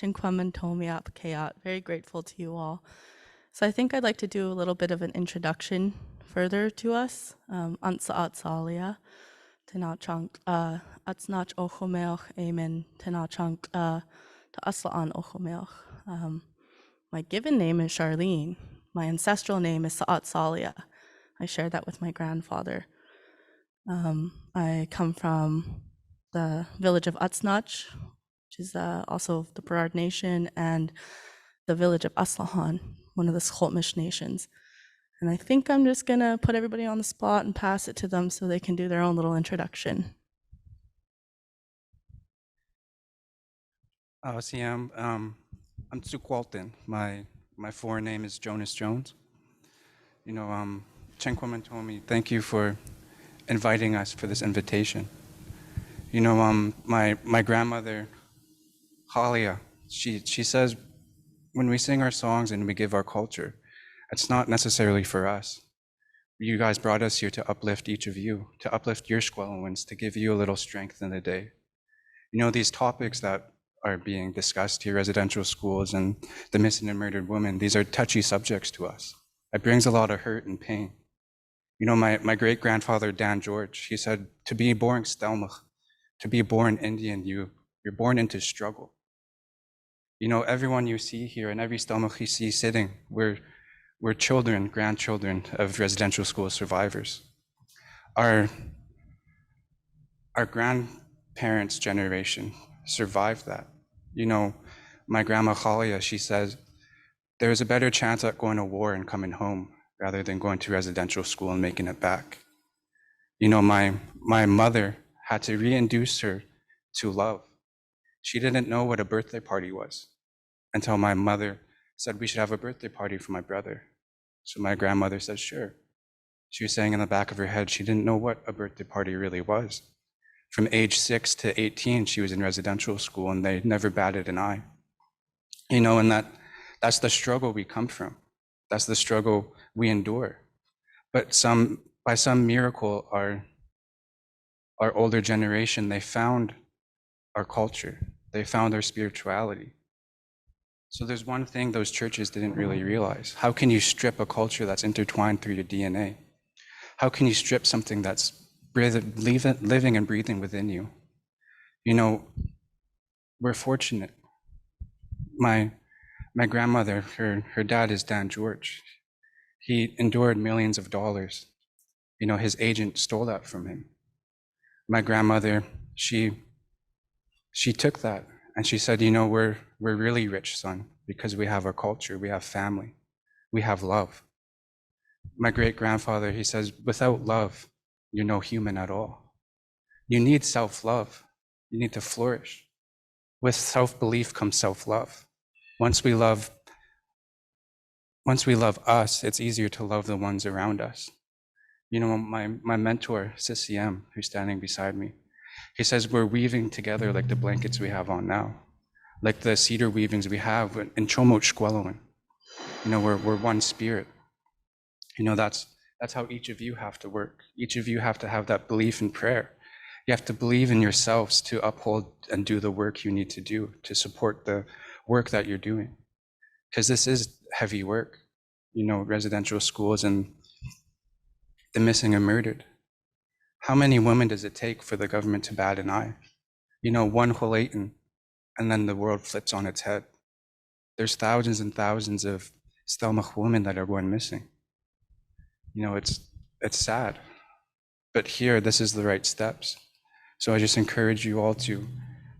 Chinquaman Tomiap Kayat. Very grateful to you all. So I think I'd like to do a little bit of an introduction further to us. Antsaat Salia, Tenachunk, Atsnach Ochomelch, Amen, Tenachunk, to Aslaan Ochomelch. My given name is Charlene. My ancestral name is Sa'at Salia. I shared that with my grandfather. I come from the village of Atsnach, which is also the Burard Nation, and the village of Aslahan, one of the Skolmish nations. And I think I'm just gonna put everybody on the spot and pass it to them so they can do their own little introduction. Siam, I'm Tsukwalton. My foreign name is Jonas Jones. You know, Chenquaman told me, thank you for inviting us for this invitation. You know, my grandmother, Halia, she says, when we sing our songs and we give our culture, it's not necessarily for us. You guys brought us here to uplift each of you, to uplift your Squelowans, to give you a little strength in the day. You know, these topics that are being discussed here, residential schools and the missing and murdered women, these are touchy subjects to us. It brings a lot of hurt and pain. You know, my great-grandfather, Dan George, he said, to be born Stelmach, to be born Indian, you're born into struggle. You know, everyone you see here and every Stelmach you see sitting, we're children, grandchildren of residential school survivors. Our grandparents' generation survived that. You know, my grandma Khalia, she says, there's a better chance at going to war and coming home rather than going to residential school and making it back. You know, my mother had to reintroduce her to love. She didn't know what a birthday party was until my mother said we should have a birthday party for my brother. So my grandmother said, sure. She was saying in the back of her head, she didn't know what a birthday party really was. From age 6 to 18, she was in residential school and they never batted an eye. You know, and that's the struggle we come from. That's the struggle we endure. But by some miracle, our older generation, they found our culture. They found our spirituality. So there's one thing those churches didn't really realize. How can you strip a culture that's intertwined through your DNA? How can you strip something that's living and breathing within you? You know, we're fortunate. My grandmother, her dad is Dan George. He endured millions of dollars. You know, his agent stole that from him. My grandmother, she took that and she said, you know, we're really rich, son, because we have our culture, we have family, we have love. My great-grandfather, he says, without love, you're no human at all. You need self-love. You need to flourish. With self-belief comes self-love. Once we love once we love us, it's easier to love the ones around us. You know, my mentor, CCM, who's standing beside me, he says we're weaving together like the blankets we have on now, like the cedar weavings we have in Chomot Shkwelowin. You know, we're one spirit. You know, that's how each of you have to work. Each of you have to have that belief in prayer. You have to believe in yourselves to uphold and do the work you need to do to support the work that you're doing. Because this is heavy work, you know, residential schools and the missing and murdered. How many women does it take for the government to bat an eye? You know, one Hulayton, and then the world flips on its head. There's thousands and thousands of Stelmach women that are going missing. You know, it's sad. But here, this is the right steps. So I just encourage you all to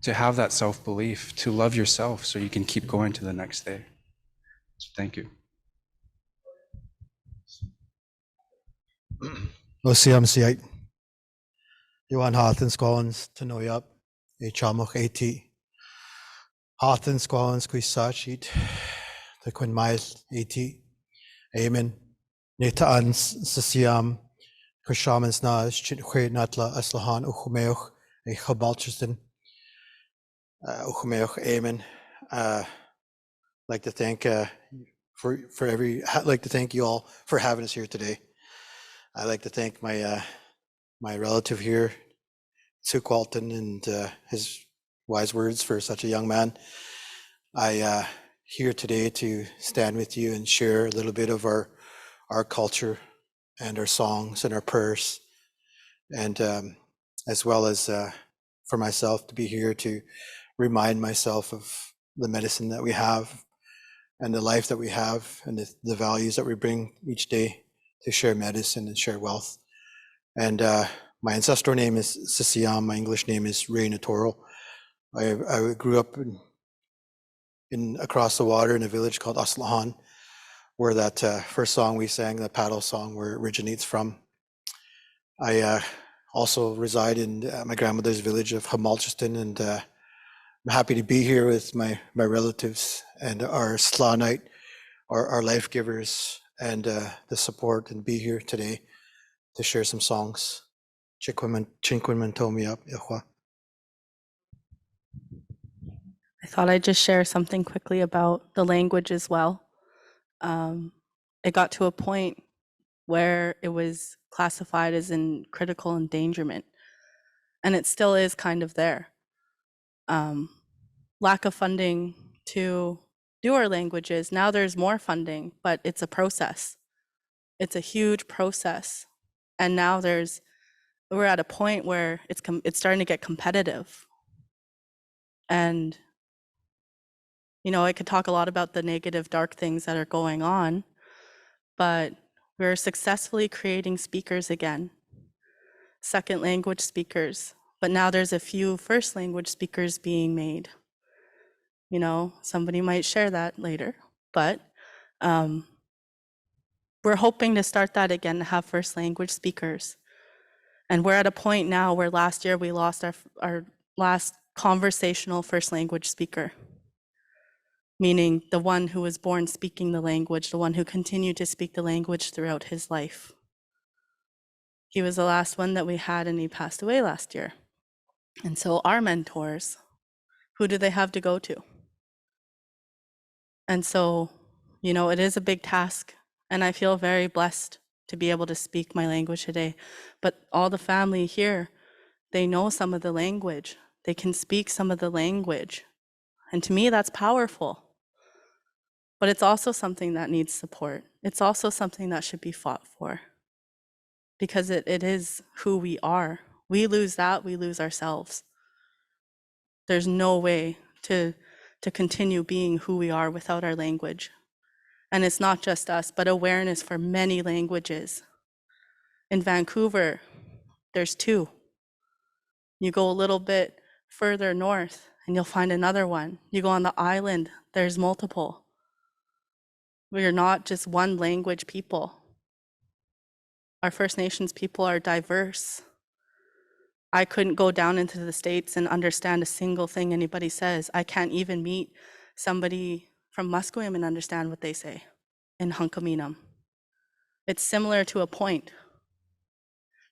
have that self-belief, to love yourself so you can keep going to the next day. So thank you. OCMC, Johan Hathens Collins to know up, a chamach 80. Hathens Collins Quisachit, the Queen Miles 80. Amen. Neta ans Sasiam, Kushamans Nas, Chitwe Natla Aslahan Uchumeoch, a Chabalchiston, Uchumeoch, Amen. Like to thank like to thank you all for having us here today. I'd like to thank my my relative here, Sue Walton, and his wise words for such a young man. I here today to stand with you and share a little bit of our culture and our songs and our prayers, and as well as for myself to be here to remind myself of the medicine that we have and the life that we have and the values that we bring each day to share medicine and share wealth. And my ancestral name is Sisiam. My English name is Reina Toro. I grew up in across the water in a village called Aslahan, where that first song we sang, the paddle song, where it originates from. I also reside in my grandmother's village of Hamalchiston, and I'm happy to be here with my relatives and our Slanite, our life givers, and the support, and be here today to share some songs. Chinquinman told me up. I thought I'd just share something quickly about the language as well. It got to a point where it was classified as in critical endangerment, and it still is kind of there. Lack of funding to do our languages. Now there's more funding, but it's a process. It's a huge process. And now we're at a point where it's starting to get competitive. And, you know, I could talk a lot about the negative, dark things that are going on, but we're successfully creating speakers again, second language speakers. But now there's a few first language speakers being made. You know, somebody might share that later, but we're hoping to start that again, to have first language speakers. And we're at a point now where last year we lost our last conversational first language speaker, meaning the one who was born speaking the language, the one who continued to speak the language throughout his life. He was the last one that we had, and he passed away last year. And so our mentors, who do they have to go to? And so, you know, it is a big task, and I feel very blessed to be able to speak my language today. But all the family here, they know some of the language. They can speak some of the language. And to me, that's powerful. But it's also something that needs support. It's also something that should be fought for, because it is who we are. We lose that, we lose ourselves. There's no way to continue being who we are without our language. And it's not just us, but awareness for many languages. In Vancouver, there's 2. You go a little bit further north and you'll find another one. You go on the island, there's multiple. We're not just one language people. Our First Nations people are diverse. I couldn't go down into the States and understand a single thing anybody says. I can't even meet somebody from Musqueam and understand what they say in Hunkaminam. It's similar to a point.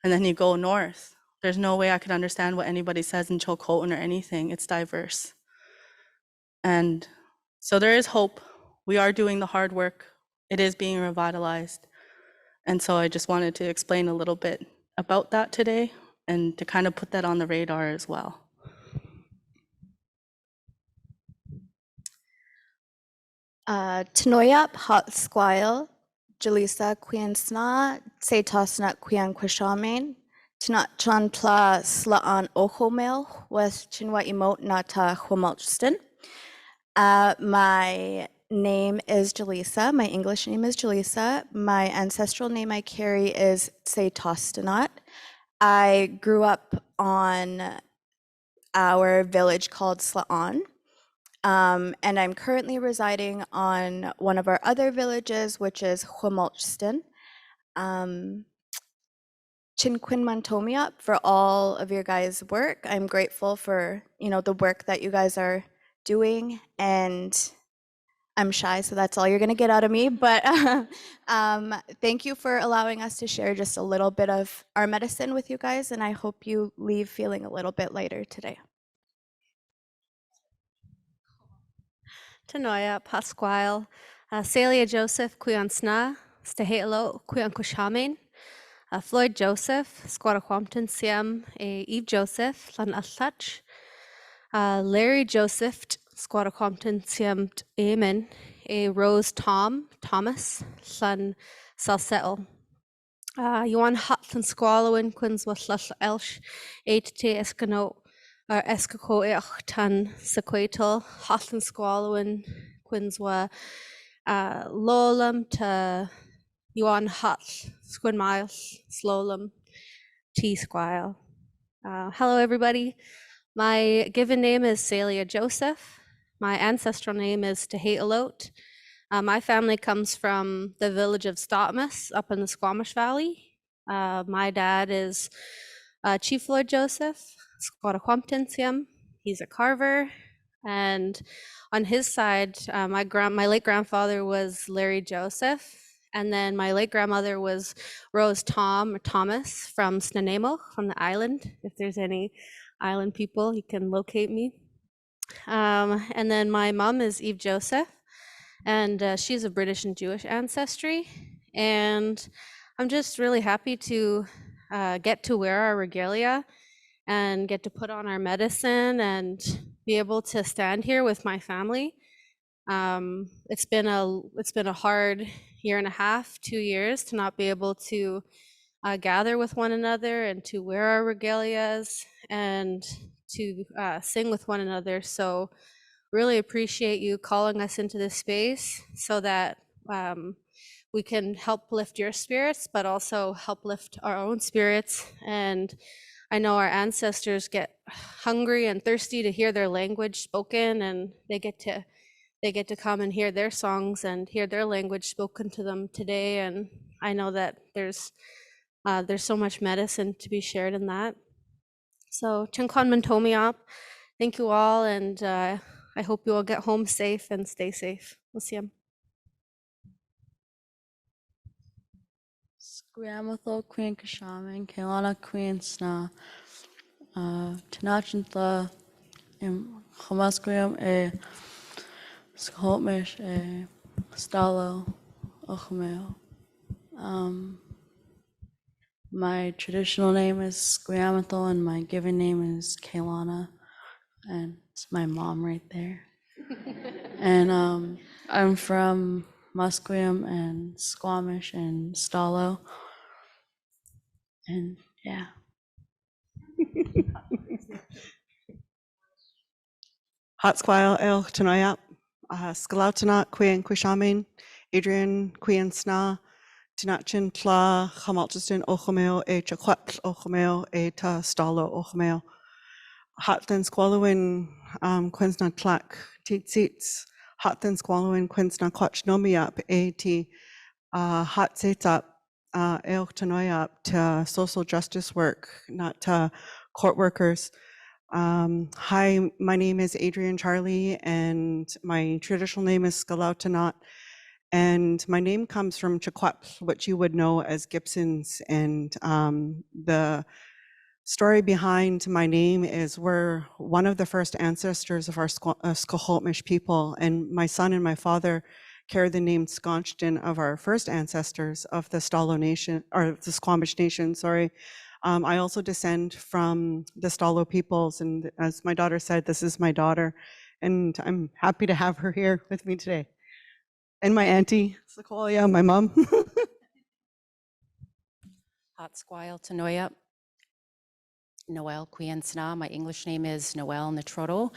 And then you go north. There's no way I could understand what anybody says in Chilcotin or anything. It's diverse. And so there is hope. We are doing the hard work. It is being revitalized. And so I just wanted to explain a little bit about that today and to kind of put that on the radar as well. Tanoyap hot squile, Jalisa Quiansna, Setosnat Quian Quishamain, Tnat Chanpla Slaan Ohomel, West Chinwa Emote Nata Humalchiston. My name is Jalisa. My English name is Jalisa. My ancestral name I carry is Setostanat. I grew up on our village called Slaan. And I'm currently residing on one of our other villages, which is Humalchiston. Chinquinmantomiap for all of your guys' work. I'm grateful for, the work that you guys are doing, and I'm shy, so that's all you're gonna get out of me. But thank you for allowing us to share just a little bit of our medicine with you guys, and I hope you leave feeling a little bit lighter today. Tanoia, Pasquale, Celia Joseph, Quiansna, Stehelo, Quianquishamin, Floyd Joseph, Squattaquampton, Siam, Eve Joseph, Lan Atlach, Larry Joseph, Squattaquampton, Siam, Amen, Rose Thomas, Lan Salsettle. Yuan Hutlan Squallowin, Quins with Lush Elsh, 8 T Escano. Ar escaco each tan sequatal, hotlan squallowin, quinswa, lolam to yuan hot, squin miles, slowlam, t squile. Hello, everybody. My given name is Celia Joseph. My ancestral name is Tehetalot. My family comes from the village of Stotmas up in the Squamish Valley. My dad is Chief Lord Joseph. Squattaquampton. He's a carver, and on his side, my late grandfather was Larry Joseph, and then my late grandmother was Rose Thomas from Snuneymuxw, from the island. If there's any island people, you can locate me. And then my mom is Eve Joseph, and she's of British and Jewish ancestry, and I'm just really happy to get to wear our regalia and get to put on our medicine and be able to stand here with my family. It's been a hard year and a half, 2 years, to not be able to gather with one another and to wear our regalias and to sing with one another. So really appreciate you calling us into this space so that we can help lift your spirits, but also help lift our own spirits. And I know our ancestors get hungry and thirsty to hear their language spoken, and they get to come and hear their songs and hear their language spoken to them today. And I know that there's so much medicine to be shared in that. So Chinkwan Mantomiop, thank you all, and I hope you all get home safe and stay safe. We'll see you. Squamathol Queen Kashaman, Kailana Queen Sna, Tanachantha, Hamasquam, Skolmish, Stalo, Ochmeo. My traditional name is Squamathol, and my given name is Kailana, and it's my mom right there. And I'm from Musqueam and Squamish and Stalo. And yeah. Hatsquile El Tanoyap, Skalautanat Queen Quishamin, Adrian Queen Sna, Tinachin Tla, Hamalchiston Ochomeo, A Chaquat Ochomeo, A Ta Stalo Ochomeo, Hatlan Squallowin, Quinsna Tlak, Titsits, Hatlan Squallowin, Quinsna Quach Nomiap, A T, Hat Setap, El Tanoyap, to social justice work, not to court workers. Hi, my name is Adrian Charlie, and my traditional name is Skalautanat, And my name comes from Chakwapl, what you would know as Gibsons. And the story behind my name is we're one of the first ancestors of our Squamish people. And my son and my father carry the name Sconchton of our first ancestors of the Stalo Nation, or the Squamish Nation, sorry. I also descend from the Stalo peoples. And as my daughter said, this is my daughter. And I'm happy to have her here with me today. And my auntie, Sequoia, my mom. Hatsquile Tanoya, Noel Quiensna. My English name is Noel Natroto.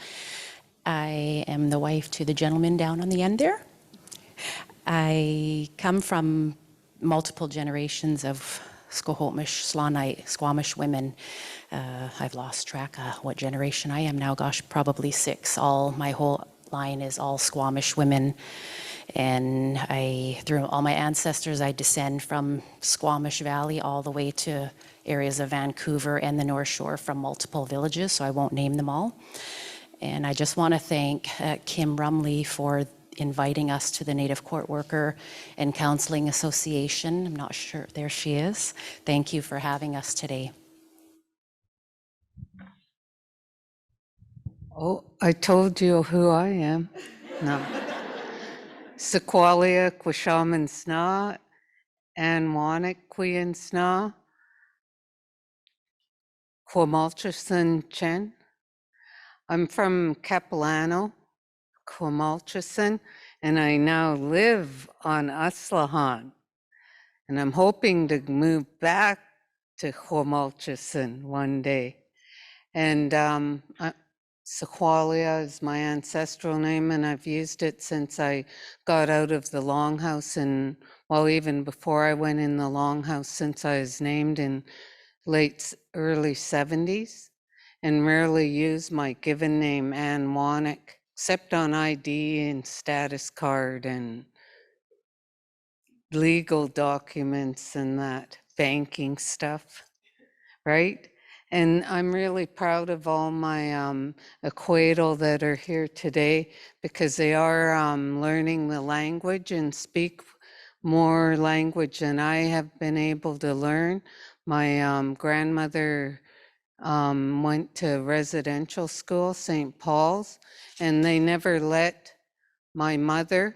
I am the wife to the gentleman down on the end there. I come from multiple generations of Squamish, Squamish women. I've lost track of what generation I am now. Gosh, probably 6. My whole line is all Squamish women. And through all my ancestors, I descend from Squamish Valley all the way to areas of Vancouver and the North Shore from multiple villages, so I won't name them all. And I just want to thank Kim Rumley for inviting us to the Native Court Worker and Counseling Association. I'm not sure, there she is. Thank you for having us today. Oh, I told you who I am. No. Sequalia Quishaman Sna, Anwanik Quian Sna, Quamalchison Chen. I'm from Capilano, Quamalchison, and I now live on Aslahan. And I'm hoping to move back to Quamalchison one day. And Sequalia is my ancestral name, and I've used it since I got out of the longhouse, and well, even before I went in the longhouse, since I was named in early 70s, and rarely use my given name, Ann Wanick, except on ID and status card and legal documents and that banking stuff, right? And I'm really proud of all my Equatal that are here today, because they are learning the language and speak more language than I have been able to learn. My grandmother went to residential school, St. Paul's, and they never let my mother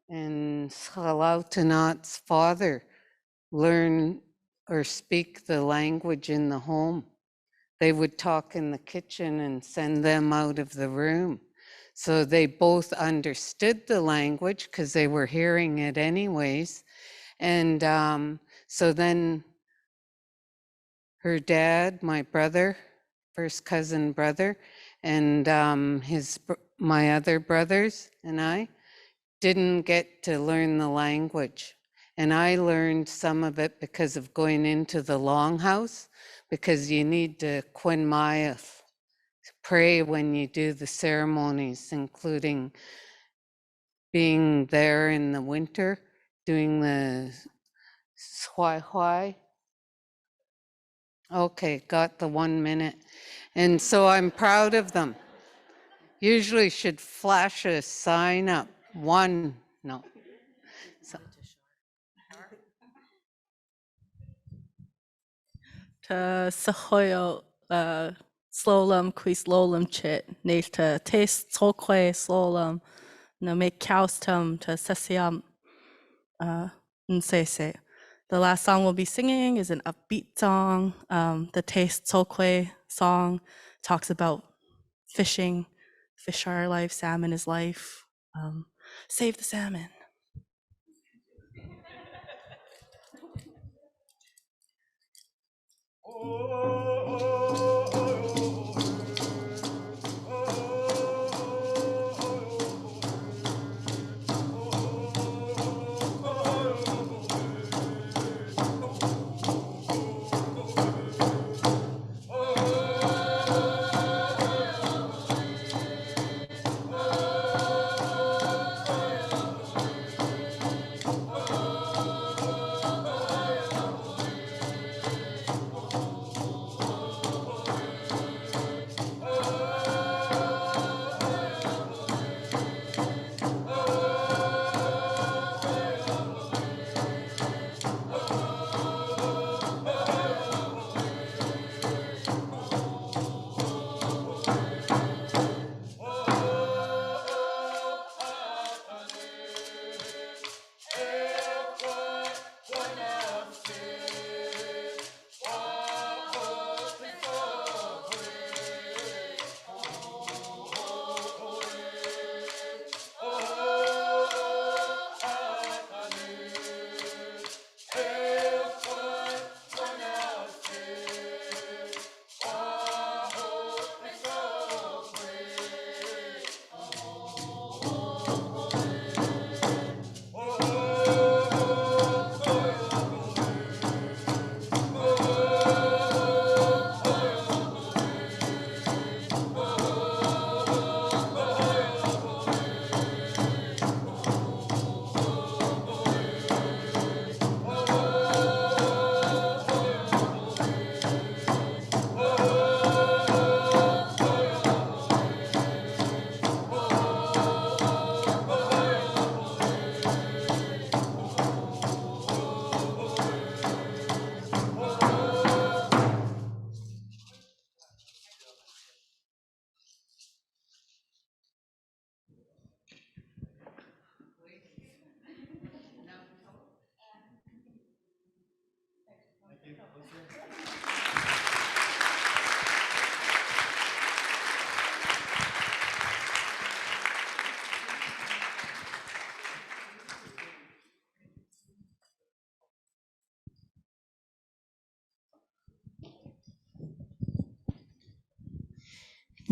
and Schalautanat's father learn or speak the language in the home. They would talk in the kitchen and send them out of the room. So they both understood the language because they were hearing it anyways. And so then her dad, my brother, first cousin brother, and my other brothers and I didn't get to learn the language. And I learned some of it because of going into the longhouse, because you need to Quinmayeth, to pray when you do the ceremonies, including being there in the winter, doing the Hwai. Okay, got the 1 minute. And so I'm proud of them. Usually should flash a sign up. No. So. Ta sahoyo slowlam quis lowlam chit nail ta taste tokwe slowlam no make coustum ta sesiam nsese. The last song we'll be singing is an upbeat song. The Taste Tokwe song talks about fishing. Fish are life, salmon is life. Save the salmon.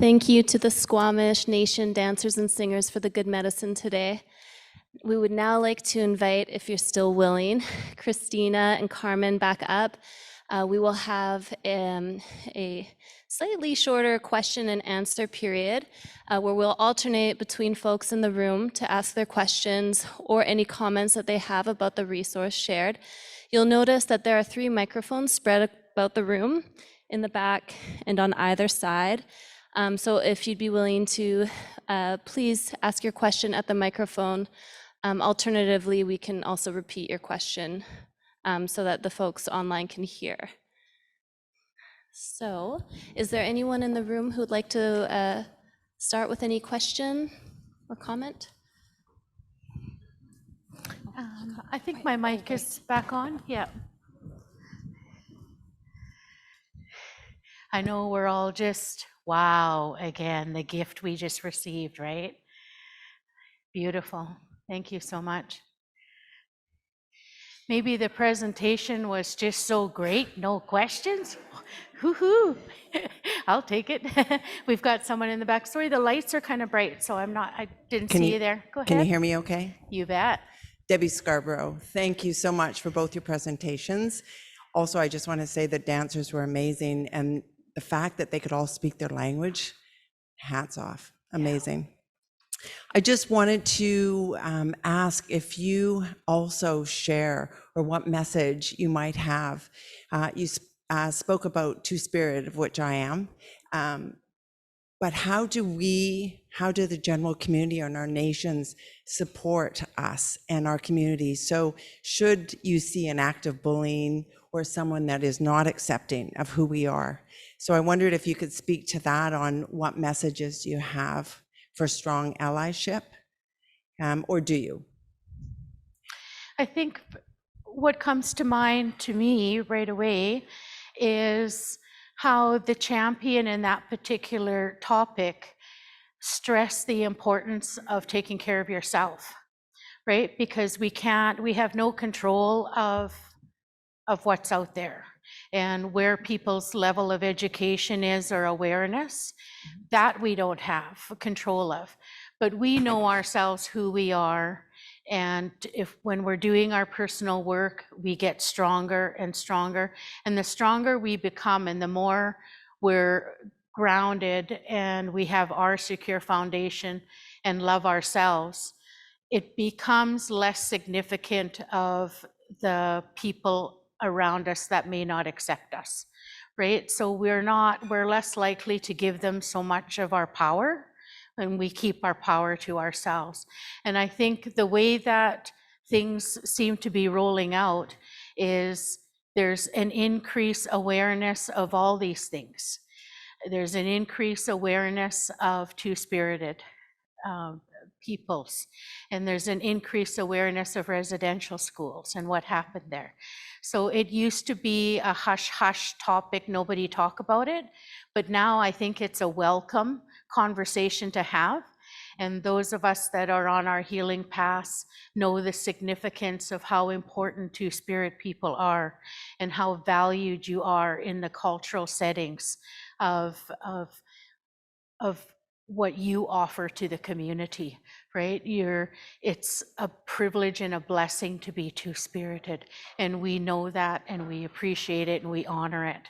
Thank you to the Squamish Nation dancers and singers for the good medicine today. We would now like to invite, if you're still willing, Christina and Carmen back up. We will have a slightly shorter question and answer period where we'll alternate between folks in the room to ask their questions or any comments that they have about the resource shared. You'll notice that there are 3 microphones spread about the room, in the back and on either side. So if you'd be willing to please ask your question at the microphone. Alternatively, we can also repeat your question so that the folks online can hear. So is there anyone in the room who would like to start with any question or comment? I think my mic is back on. Yeah. I know we're all just, wow, again, the gift we just received, right? Beautiful. Thank you so much. Maybe the presentation was just so great, no questions? Hoo-hoo. I'll take it. We've got someone in the back. Sorry, the lights are kind of bright, so I didn't see you there. Go ahead. Can you hear me okay? You bet. Debbie Scarborough, thank you so much for both your presentations. Also, I just want to say the dancers were amazing, and the fact that they could all speak their language, hats off, amazing. Yeah. I just wanted to ask if you also share or what message you might have. You spoke about two-spirit, of which I am, but how do the general community and our nations support us and our communities? So should you see an act of bullying or someone that is not accepting of who we are? So I wondered if you could speak to that, on what messages you have for strong allyship, or do you? I think what comes to mind to me right away is how the champion in that particular topic stressed the importance of taking care of yourself, right? Because we have no control of what's out there and where people's level of education is or awareness. That we don't have control of, but we know ourselves, who we are, and when we're doing our personal work, we get stronger and stronger, and the stronger we become and the more we're grounded and we have our secure foundation and love ourselves, it becomes less significant of the people around us that may not accept us. Right? So we're less likely to give them so much of our power, and we keep our power to ourselves. And I think the way that things seem to be rolling out is there's an increased awareness of all these things. There's an increased awareness of two-spirited peoples, and there's an increased awareness of residential schools and what happened there. So it used to be a hush-hush topic, nobody talk about it, but now I think it's a welcome conversation to have. And those of us that are on our healing paths know the significance of how important two-spirit people are and how valued you are in the cultural settings of what you offer to the community, right? It's a privilege and a blessing to be two-spirited, and we know that, and we appreciate it, and we honor it.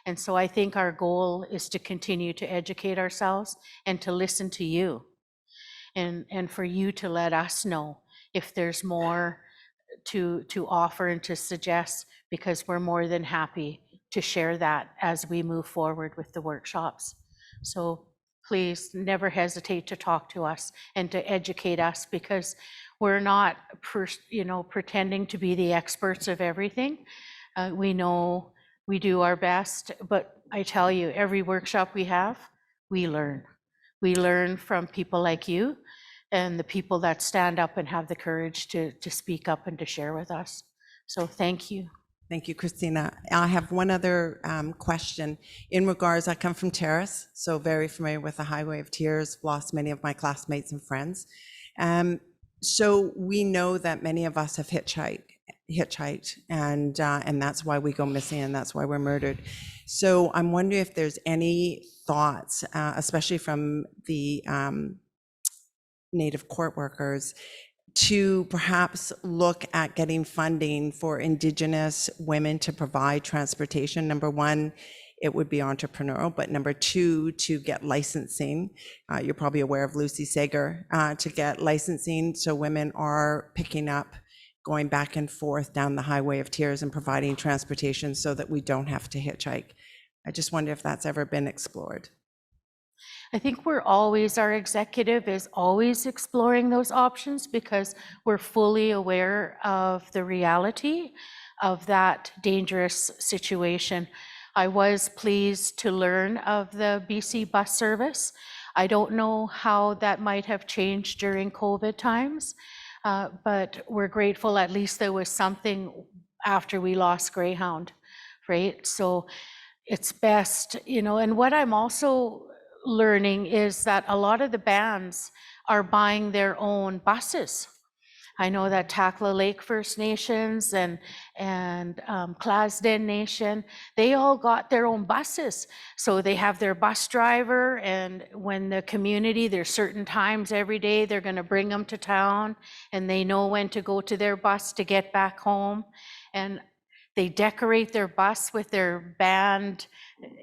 And so I think our goal is to continue to educate ourselves and to listen to you, and for you to let us know if there's more to offer and to suggest, because we're more than happy to share that as we move forward with the workshops. So please never hesitate to talk to us and to educate us, because we're not pretending to be the experts of everything. We know we do our best, but I tell you, every workshop we have, we learn. We learn from people like you and the people that stand up and have the courage to speak up and to share with us. So thank you. Thank you, Christina. I have one other question in regards, I come from Terrace, so very familiar with the Highway of Tears, lost many of my classmates and friends. So we know that many of us have hitchhiked hitchhiked, and that's why we go missing, and that's why we're murdered. So I'm wondering if there's any thoughts, especially from the Native court workers, to perhaps look at getting funding for Indigenous women to provide transportation. Number one, it would be entrepreneurial, but number two, to get licensing. You're probably aware of Lucy Sager, to get licensing so women are picking up, going back and forth down the Highway of Tears and providing transportation so that we don't have to hitchhike. I just wonder if that's ever been explored. I think our executive is always exploring those options because we're fully aware of the reality of that dangerous situation. I was pleased to learn of the BC bus service. I don't know how that might have changed during COVID times, but we're grateful at least there was something after we lost Greyhound, right? So it's best, and what I'm also learning is that a lot of the bands are buying their own buses. I know that Takla Lake First Nations and Clasden Nation, they all got their own buses. So they have their bus driver, and when the community, there's certain times every day, they're gonna bring them to town, and they know when to go to their bus to get back home. And they decorate their bus with their band,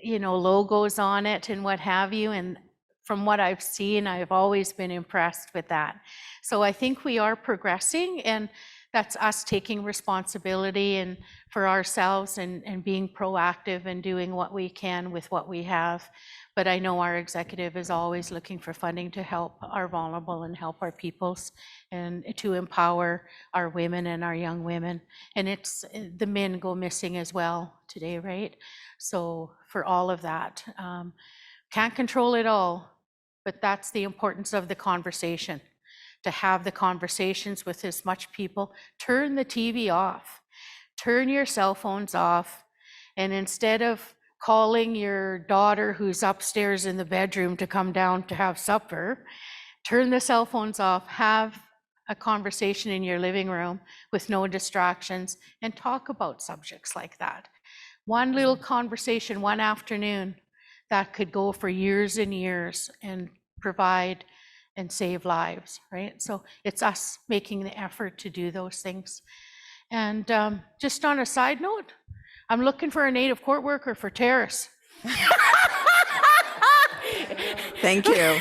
logos on it and what have you. And from what I've seen, I've always been impressed with that. So I think we are progressing, and that's us taking responsibility and for ourselves and being proactive and doing what we can with what we have. But I know our executive is always looking for funding to help our vulnerable and help our peoples and to empower our women and our young women. And it's the men go missing as well today, right? So for all of that, can't control it all, but that's the importance of the conversation, to have the conversations with as much people. Turn the TV off, turn your cell phones off, and instead of calling your daughter who's upstairs in the bedroom to come down to have supper, turn the cell phones off, have a conversation in your living room with no distractions, and talk about subjects like that. One little conversation one afternoon that could go for years and years and provide and save lives, right? So it's us making the effort to do those things. And just on a side note, I'm looking for a Native court worker for Terrace. Thank you.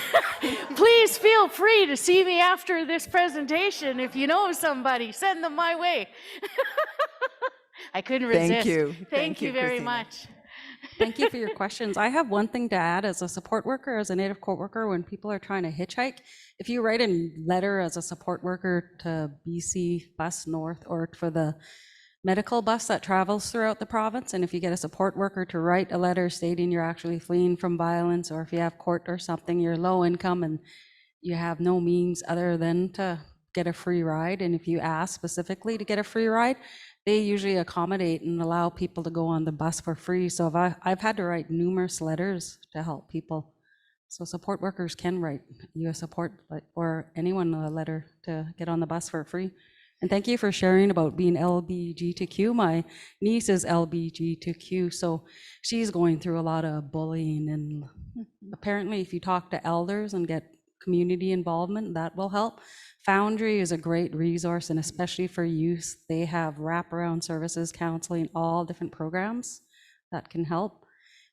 Please feel free to see me after this presentation. If you know somebody, send them my way. I couldn't resist. Thank you. Thank you very Christina. much. Thank you for your questions. I have one thing to add as a support worker, as a Native court worker, when people are trying to hitchhike. If you write a letter as a support worker to BC Bus North or for the medical bus that travels throughout the province, and if you get a support worker to write a letter stating you're actually fleeing from violence, or if you have court or something, you're low income and you have no means other than to get a free ride, and if you ask specifically to get a free ride, they usually accommodate and allow people to go on the bus for free. So I've had to write numerous letters to help people. So support workers can write you a support or anyone a letter to get on the bus for free. And thank you for sharing about being LBGTQ. My niece is LBGTQ, so she's going through a lot of bullying. And apparently if you talk to elders and get community involvement, that will help. Foundry is a great resource, and especially for youth, they have wraparound services, counseling, all different programs that can help.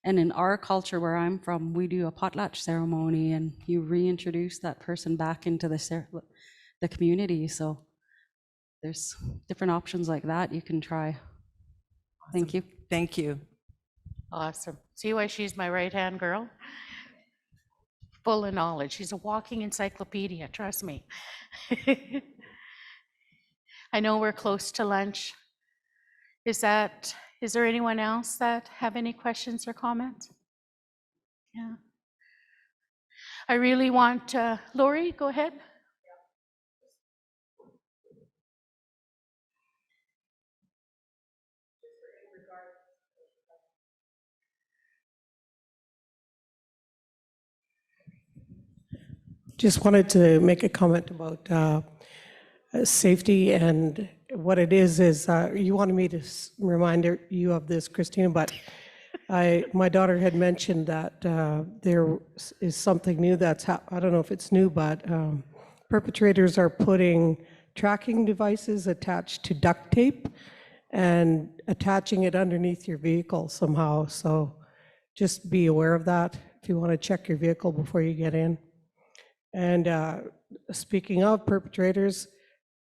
And in our culture where I'm from, we do a potlatch ceremony, and you reintroduce that person back into the community. So there's different options like that you can try. Awesome. Thank you. Thank you. Awesome. See why she's my right-hand girl? Full of knowledge. She's a walking encyclopedia, trust me. I know we're close to lunch. Is there anyone else that have any questions or comments? Yeah. I really want, Lori, go ahead. Just wanted to make a comment about safety and what it is you wanted me to remind you of this, Christina, but my daughter had mentioned that there is something new that's I don't know if it's new, but perpetrators are putting tracking devices attached to duct tape and attaching it underneath your vehicle somehow. So just be aware of that if you want to check your vehicle before you get in. And speaking of perpetrators,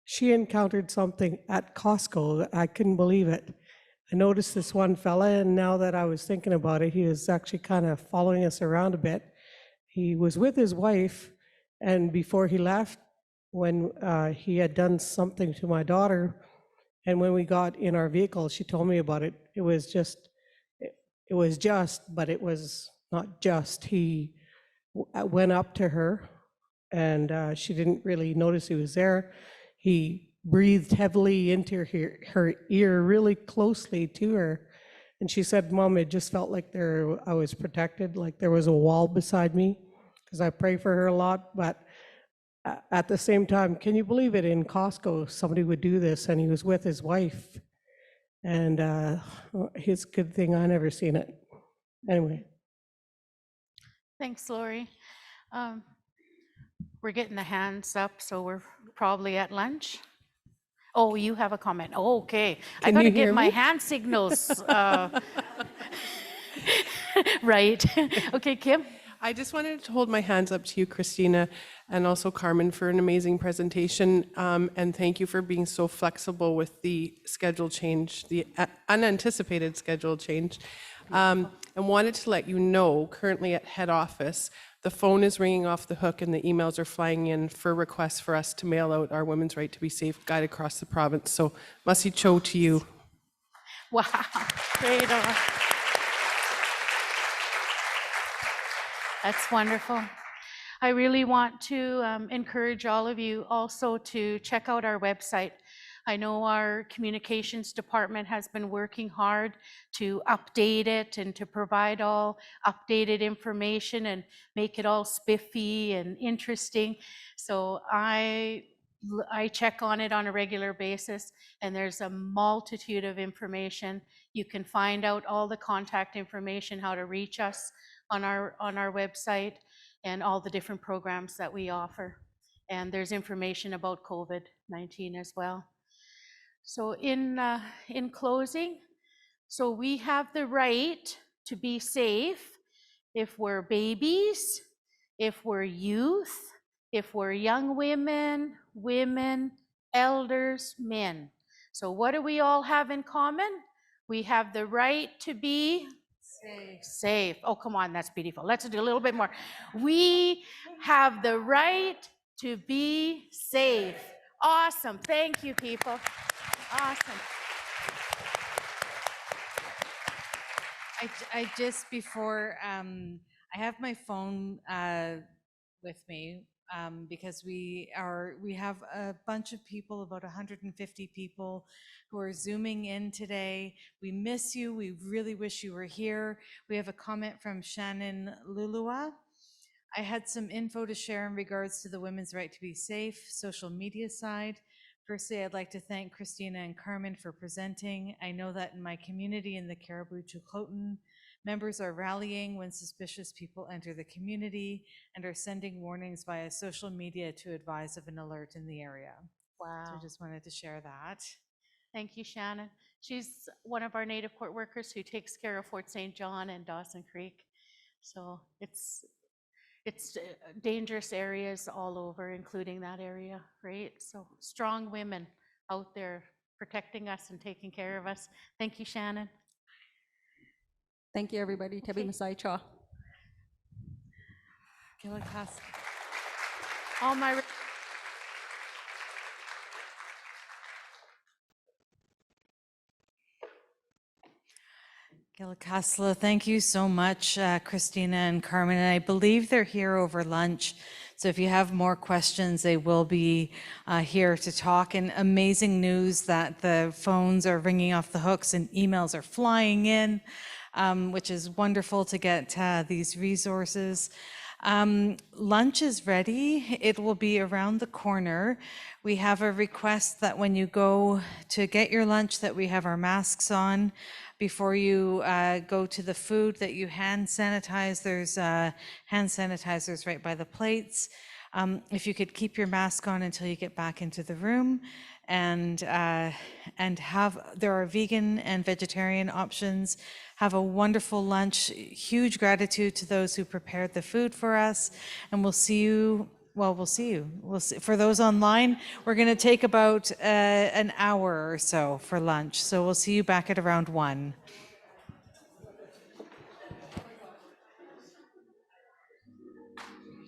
she encountered something at Costco. I couldn't believe it. I noticed this one fella, and now that I was thinking about it, he was actually kind of following us around a bit. He was with his wife, and before he left, when he had done something to my daughter, and when we got in our vehicle, she told me about it. It was just, but it was not just. He went up to her, and she didn't really notice he was there. He breathed heavily into her ear, really closely to her. And she said, Mom, it just felt like I was protected, like there was a wall beside me, because I pray for her a lot. But at the same time, can you believe it? In Costco, somebody would do this, and he was with his wife. And it's a good thing I never seen it. Anyway. Thanks, Lori. We're getting the hands up, so we're probably at lunch. Oh, you have a comment. Oh, okay. I got to get my hand signals right. Okay, Kim? I just wanted to hold my hands up to you, Christina, and also Carmen, for an amazing presentation. And thank you for being so flexible with the schedule change, the unanticipated schedule change. And wanted to let you know, currently at head office, the phone is ringing off the hook and the emails are flying in for requests for us to mail out our Women's Right to Be Safe guide across the province. So, Masi Cho to you. Wow, great. That's wonderful. I really want to encourage all of you also to check out our website. I know our communications department has been working hard to update it and to provide all updated information and make it all spiffy and interesting. So I check on it on a regular basis, and there's a multitude of information. You can find out all the contact information, how to reach us on our website, and all the different programs that we offer. And there's information about COVID-19 as well. So in closing, so we have the right to be safe if we're babies, if we're youth, if we're young women, elders, men. So what do we all have in common? We have the right to be safe. Oh, come on, that's beautiful. Let's do a little bit more. We have the right to be safe. Awesome. Thank you, people. Awesome. I just before I have my phone with me because we have a bunch of people, about 150 people who are Zooming in today. We miss you. We really wish you were here. We have a comment from Shannon Lulua. I had some info to share in regards to the Women's Right to Be Safe social media side. Firstly, I'd like to thank Christina and Carmen for presenting. I know that in my community in the Caribou-Chilcotin, members are rallying when suspicious people enter the community and are sending warnings via social media to advise of an alert in the area. Wow. So I just wanted to share that. Thank you, Shannon. She's one of our Native court workers who takes care of Fort St. John and Dawson Creek. So it's dangerous areas all over, including that area, right? So strong women out there protecting us and taking care of us. Thank you, Shannon. Thank you, everybody. Tebi Masai Cha. All my Gilakasla, thank you so much, Christina and Carmen. And I believe they're here over lunch. So if you have more questions, they will be here to talk. And amazing news that the phones are ringing off the hooks and emails are flying in, which is wonderful to get these resources. Lunch is ready. It will be around the corner. We have a request that when you go to get your lunch, that we have our masks on. Before you go to the food, that you hand sanitize. There's hand sanitizers right by the plates. If you could keep your mask on until you get back into the room, and there are vegan and vegetarian options. Have a wonderful lunch. Huge gratitude to those who prepared the food for us, and we'll see you. Well, we'll see you. We'll see. For those online, we're going to take about an hour or so for lunch. So we'll see you back at around 1.